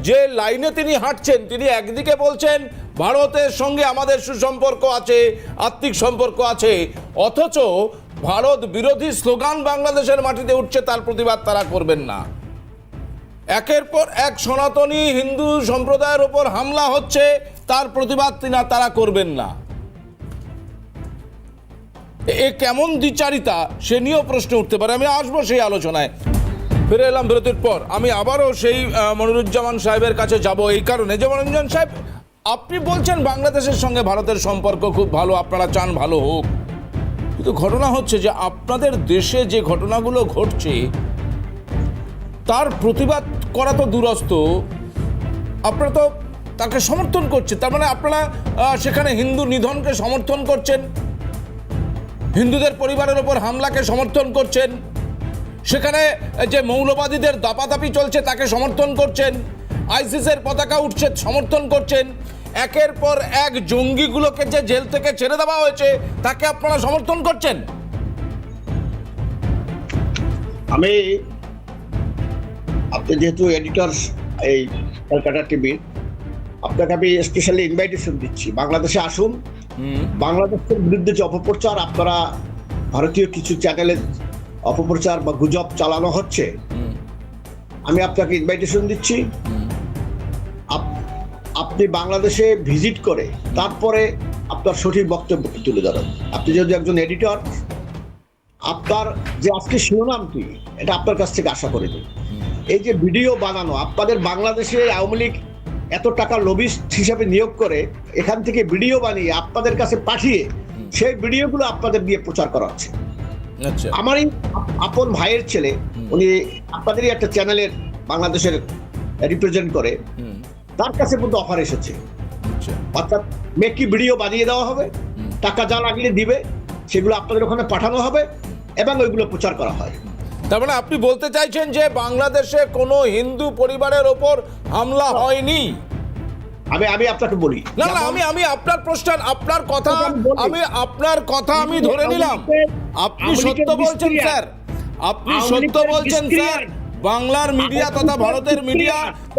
S1: যে লাইনে তিনি হাঁটছেন, তিনি একদিকে বলছেন ভারতের সঙ্গে আমাদের সুসম্পর্ক আছে, আত্মিক সম্পর্ক আছে, অথচ ভারত বিরোধী স্লোগান বাংলাদেশের মাটিতে উঠছে, তার প্রতিবাদ তারা করবেন না। একের পর এক সনাতনী হিন্দু সম্প্রদায়ের উপর হামলা হচ্ছে, তার প্রতিবাদ তারা করবেন না। এ কেমন দ্বিচারিতা, সে নিয়েও প্রশ্ন উঠতে পারে। আমি আসবো সেই আলোচনায়। ফিরে এলাম বিরতির পর। আমি আবারও সেই মনিরুজ্জামান সাহেবের কাছে যাব এই কারণে যে, মনিরুজ্জামান সাহেব, আপনি বলছেন বাংলাদেশের সঙ্গে ভারতের সম্পর্ক খুব ভালো, আপনারা চান ভালো হোক, কিন্তু ঘটনা হচ্ছে যে আপনাদের দেশে যে ঘটনাগুলো ঘটছে তার প্রতিবাদ করা তো দূরস্থ, আপনারা তো তাকে সমর্থন করছেন। তার মানে আপনারা সেখানে হিন্দু নিধনকে সমর্থন করছেন, হিন্দুদের পরিবারের ওপর হামলাকে সমর্থন করছেন, সেখানে যে মৌলবাদীদের দাপাদাপি চলছে তাকে সমর্থন করছেন, আইসিসের পতাকা উঠছে সমর্থন করছেন, একের পর এক জঙ্গিগুলোকে যে জেল থেকে ছেড়ে দেওয়া হয়েছে তাকে আপনারা সমর্থন করছেন।
S4: আপনি যেহেতু এডিটর এই কলকাতা টিভির, আপনাকে আমি স্পেশালি ইনভাইটেশন দিচ্ছি, বাংলাদেশে আসুন। বাংলাদেশের বিরুদ্ধে যে অপপ্রচার আপনারা ভারতীয় কিছু চ্যানেলে অপপ্রচার বা গুজব চালানো হচ্ছে, আমি আপনাকে ইনভাইটেশন দিচ্ছি। আপনি বাংলাদেশে ভিজিট করে তারপরে আপনার সঠিক বক্তব্য তুলে ধরেন। আপনি যদি একজন এডিটর, আপনার যে আজকে শিরোনামটি, এটা আপনার কাছ থেকে আশা করে দিই। এই যে ভিডিও বানানো, আপনাদের বাংলাদেশে আওয়ামী লীগ এত টাকা লবিস্ট হিসাবে নিয়োগ করে এখান থেকে ভিডিও বানিয়ে আপনাদের কাছে পাঠিয়ে সেই ভিডিওগুলো আপনাদের দিয়ে প্রচার করা হচ্ছে। আমারই আপন ভাইয়ের ছেলে, উনি আপনাদেরই একটা চ্যানেলের বাংলাদেশের রিপ্রেজেন্ট করে, তার কাছে কিন্তু অফার এসেছে, অর্থাৎ মেকি ভিডিও বানিয়ে দেওয়া হবে, টাকা যা লাগলে দিবে, সেগুলো আপনাদের ওখানে পাঠানো হবে এবং ওইগুলো প্রচার করা হয়।
S1: তার মানে আপনি বলতে চাইছেন যে বাংলাদেশে কোনো হিন্দু পরিবারের ওপর হামলা হয়নি?
S4: আমি আপনাকে বলি
S1: না না, আমি আপনার প্রশ্ন, আপনার কথা আমি ধরে নিলাম। আপনি সত্য বলছেন স্যার, আপনি সত্য বলছেন স্যার। বাংলার মিডিয়া তথা ভারতের মিডিয়া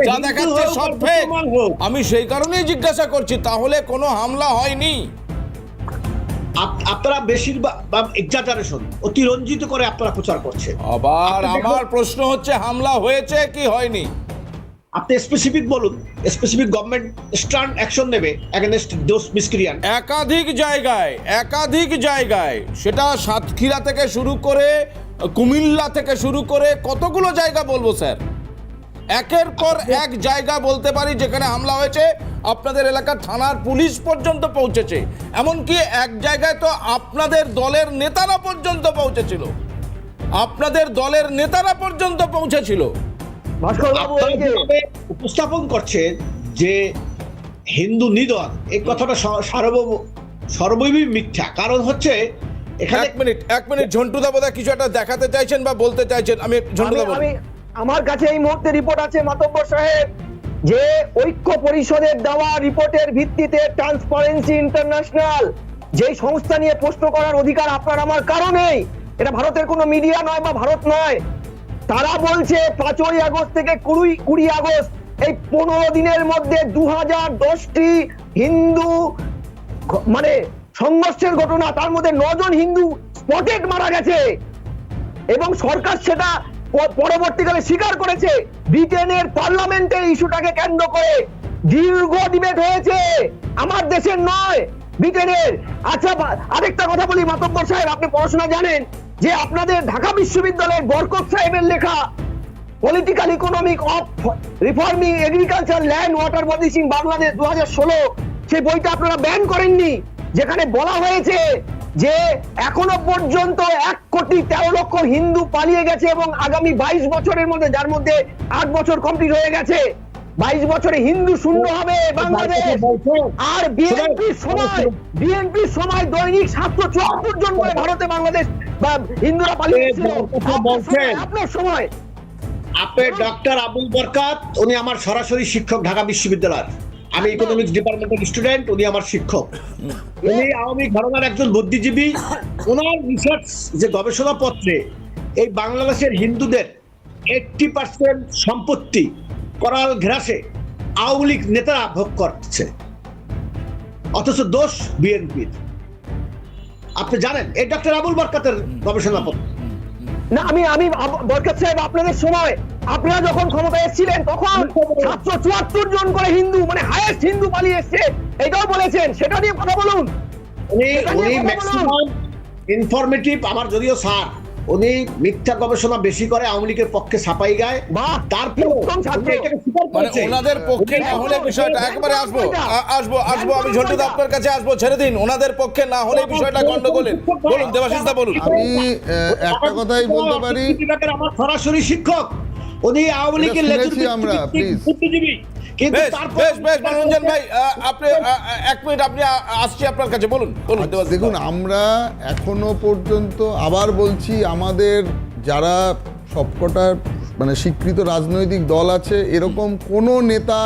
S1: যা দেখাচ্ছে সব ফেক। আমি সেই কারণেই জিজ্ঞাসা করছি, তাহলে কোনো হামলা হয়নি?
S4: আপনারা বেশিরভাগ এক্সাজারেশন, অতিরঞ্জিত করে আপনারা প্রচার করছেন।
S1: আবার আমার প্রশ্ন হচ্ছে, হামলা হয়েছে কি হয়নি?
S4: আপনি স্পেসিফিক বলুন, স্পেসিফিক গভর্নমেন্ট স্ট্যান্ড অ্যাকশন নেবে এগেইনস্ট দোজ মিসক্রিয়ান্ট।
S1: একাধিক জায়গায়, সেটা সাতক্ষীরা থেকে শুরু করে কুমিল্লা থেকে শুরু করে কতগুলো জায়গা বলবো স্যার, একের পর এক জায়গা বলতে পারি যেখানে হামলা হয়েছে। আপনাদের এলাকার থানার পুলিশ পর্যন্ত পৌঁছেছে, এমনকি এক জায়গায় তো আপনাদের দলের নেতারা পর্যন্ত পৌঁছেছিল,
S4: উপস্থাপন করছে যে হিন্দু নিধন, এই কথাটা সর্বৈবই মিথ্যা। কারণ হচ্ছে এখানে
S1: এক মিনিট ঝন্টুদা বোধহয় কিছু একটা দেখাতে চাইছেন বা বলতে চাইছেন।
S3: আমার কাছে এই মুহূর্তে রিপোর্ট আছে মাতব্বর সাহেব, যে ঐক্য পরিষদের দেওয়া রিপোর্টের ভিত্তিতে ট্রান্সপারেন্সি ইন্টারন্যাশনাল, যে সংস্থা নিয়ে প্রশ্ন করার অধিকার আপনার আমার কারণেই, এটা ভারতের কোনো মিডিয়া নয় বা ভারত নয়, তারা বলছে 5ই আগস্ট থেকে 20 আগস্ট এই 15 দিনের মধ্যে 2010টি হিন্দু মানে সংঘর্ষের ঘটনা, তার মধ্যে 9 জন হিন্দু স্পটেড মারা গেছে এবং সরকার সেটা পরবর্তীকালে স্বীকার করেছে। ব্রিটেনের পার্লামেন্টের ইস্যুটাকে কেন্দ্র করে দীর্ঘ ডিবেট হয়েছে, আমার দেশের নয়, ব্রিটেনের। আচ্ছা, আরেকটা কথা বলি মাতব্বর সাহেব, আপনি পড়াশোনা জানেন যে আপনাদের ঢাকা বিশ্ববিদ্যালয়ের বরকত সাহেবের লেখা political economic of reforming agriculture land water policy Bangladesh 2016, সেই বইটা আপনারা ব্যান করেননি, যেখানে বলা হয়েছে যে এখনো পর্যন্ত 1,13,00,000 হিন্দু পালিয়ে গেছে এবং আগামী 22 বছরের মধ্যে, যার মধ্যে 8 বছর কমপ্লিট হয়ে গেছে, 22 বছরে হিন্দু শূন্য হবে বাংলাদেশ। আর বিএনপির সময় দৈনিক 774 জন করে ভারতে বাংলাদেশ বা হিন্দুরা পালিয়ে গেছিল। আপনার সময়
S4: আপনার ডক্টর আবুল বরকাত, উনি আমার সরাসরি শিক্ষক ঢাকা বিশ্ববিদ্যালয়ের। আমি ইকোনমিক্স ডিপার্টমেন্টের স্টুডেন্ট, উনি আমার শিক্ষক। উনি আওয়ামী ঘরানার একজন বুদ্ধিজীবী। ওনার রিসার্চ যে গবেষণাপত্রে এই বাংলাদেশের হিন্দুদের 80% সম্পত্তি করাল ঘেরাসে আওয়ামী লীগ নেতারা ভোগ করছে, অথচ দোষ বিএনপির। আপনি জানেন এই ডক্টর আবুল বরকাতের গবেষণাপত্র।
S3: না, আমি বরকত সাহেব, আপনাদের সময় আপনারা যখন ক্ষমতায় এসেছিলেন তখন 774 জন করে হিন্দু, মানে হাইয়েস্ট হিন্দু পালিয়ে এসছে, এটাও বলেছেন। সেটা নিয়ে কথা বলুন।
S4: উনি ম্যাক্সিমাম ইনফরমেটিভ, আমার যদিও স্যার, উনি মিথ্যা গবেষণা বেশি করে, আওয়ামী লীগের পক্ষে ছাপাই গায়। তারপর
S1: মানে ওনাদের পক্ষে না হলে বিষয়টা একবারে আসবো আমি ঝন্টু দা আপনার কাছে আসবো, ছেড়ে দিন। ওনাদের পক্ষে না হলে বিষয়টা গন্ডগোলের। বলুন দেবাশিস দা, বলুন।
S2: আমি একটা কথাই বলতে পারি,
S4: আমার সরাসরি শিক্ষক, উনি আওয়ামী লীগের
S2: আমরা প্লিজ
S4: বুদ্ধিজীবী, কিন্তু
S1: বেশ মনোরঞ্জন ভাই, আপনি 1 মিনিট, আপনি আসছি আপনার কাছে, বলুন দেবাশিস দা।
S2: দেখুন, আমরা এখনো পর্যন্ত আবার বলছি, আমাদের যারা সবকটা মানে স্বীকৃত রাজনৈতিক দল আছে, এরকম কোনো নেতা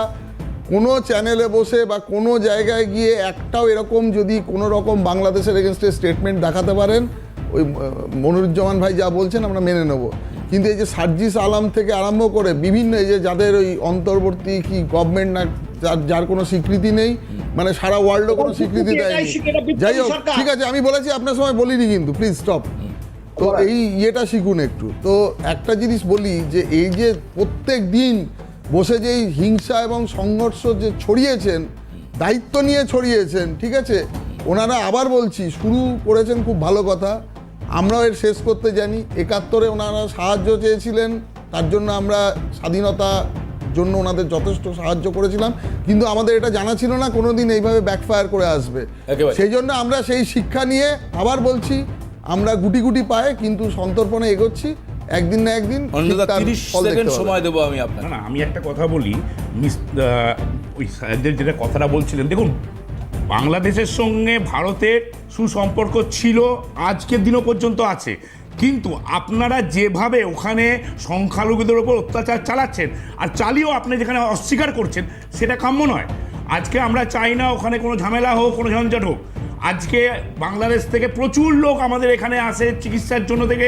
S2: কোনো চ্যানেলে বসে বা কোনো জায়গায় গিয়ে একটাও এরকম যদি কোনো রকম বাংলাদেশের এগেনস্টে স্টেটমেন্ট দেখাতে পারেন, ওই মনিরুজ্জামান ভাই যা বলছেন আমরা মেনে নেব। কিন্তু এই যে সার্জিস আলম থেকে আরম্ভ করে বিভিন্ন, এই যে যাদের ওই অন্তর্বর্তী কি গভর্নমেন্ট না, যার কোনো স্বীকৃতি নেই, মানে সারা ওয়ার্ল্ডে কোনো স্বীকৃতি দেয়নি। যাই হোক, ঠিক আছে, আমি বলেছি আপনার সময় বলিনি, কিন্তু প্লিজ স্টপ। তো এই ইয়েটা শিখুন একটু। তো একটা জিনিস বলি, যে এই যে প্রত্যেক দিন বসে যে এই হিংসা এবং সংঘর্ষ যে ছড়িয়েছেন, দায়িত্ব নিয়ে ছড়িয়েছেন, ঠিক আছে, ওনারা আবার বলছি শুরু করেছেন, খুব ভালো কথা, আমরাও এর শেষ করতে জানি। 71-এ ওনারা সাহায্য চেয়েছিলেন, তার জন্য আমরা স্বাধীনতা জন্য ওনাদের যথেষ্ট সাহায্য করেছিলাম, কিন্তু আমাদের এটা জানা ছিল না কোনোদিন এইভাবে ব্যাকফায়ার করে আসবে। সেই জন্য আমরা সেই শিক্ষা নিয়ে আবার বলছি, আমরা গুটি গুটি পায়ে কিন্তু সন্তর্পণে এগোচ্ছি, একদিন না একদিন
S1: 30 সেকেন্ড সময় দেবো আমি আপনাকে।
S6: না, আমি একটা কথা বলি, ওই স্যারদের যেটা কথাটা বলছিলেন, দেখুন, বাংলাদেশের সঙ্গে ভারতের সুসম্পর্ক ছিল, আজকের দিনও পর্যন্ত আছে, কিন্তু আপনারা যেভাবে ওখানে সংখ্যালঘুদের ওপর অত্যাচার চালাচ্ছেন, আর চালিয়েও আপনি যেখানে অস্বীকার করছেন, সেটা কাম্য নয়। আজকে আমরা চাই না ওখানে কোনো ঝামেলা হোক, কোনো ঝঞ্ঝাট হোক। আজকে বাংলাদেশ থেকে প্রচুর লোক আমাদের এখানে আসে চিকিৎসার জন্য, থেকে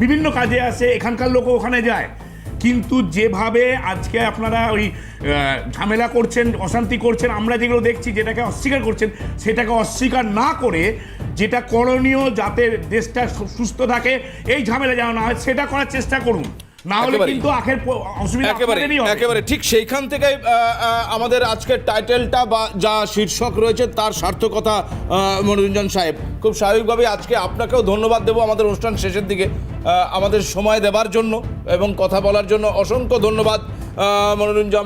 S6: বিভিন্ন কাজে আসে, এখানকার লোকও ওখানে যায়। কিন্তু যেভাবে আজকে আপনারা ওই ঝামেলা করছেন, অশান্তি করছেন, আমরা যেগুলো দেখছি, যেটাকে অস্বীকার করছেন, সেটাকে অস্বীকার না করে যেটা করণীয়, যাতে দেশটা সুস্থ থাকে, এই ঝামেলা যেন না হয়, সেটা করার চেষ্টা করুন। না হলে কিন্তু আখের অসুবিধা
S1: একেবারে ঠিক সেইখান থেকে আমাদের আজকের টাইটেলটা বা যা শীর্ষক রয়েছে তার সার্থকতা। মনোরঞ্জন সাহেব, খুব স্বাভাবিকভাবে আজকে আপনাকেও ধন্যবাদ দেবো আমাদের অনুষ্ঠান শেষের দিকে, আমাদের সময় দেওয়ার জন্য এবং কথা বলার জন্য অসংখ্য ধন্যবাদ মনোরঞ্জন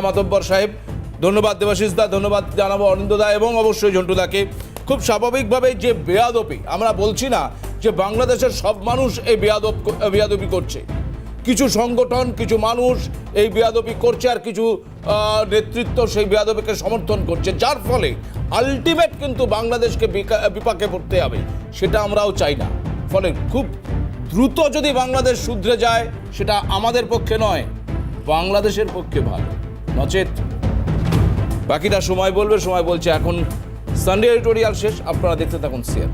S1: মাতব্বর সাহেব, ধন্যবাদ দেবাশিস দা, ধন্যবাদ জানাবো অনিন্দ দা এবং অবশ্যই ঝন্টু দাকে। খুব স্বাভাবিকভাবে যে বেয়াদবি, আমরা বলছি না যে বাংলাদেশের সব মানুষ এই বেয়াদবি করছে, কিছু সংগঠন, কিছু মানুষ এই বেয়াদবি করছে, আর কিছু নেতৃত্ব সেই বেয়াদবিকে সমর্থন করছে, যার ফলে আলটিমেট কিন্তু বাংলাদেশকে বিপাকে পড়তে হবে, সেটা আমরাও চাই না। ফলে খুব দ্রুত যদি বাংলাদেশ শুধরে যায়, সেটা আমাদের পক্ষে নয়, বাংলাদেশের পক্ষে ভালো, নচেত বাকিটা সময় বলবে। সময় বলছে এখন সানডে এডিটোরিয়াল শেষ, আপনারা দেখতে থাকুন সিএন।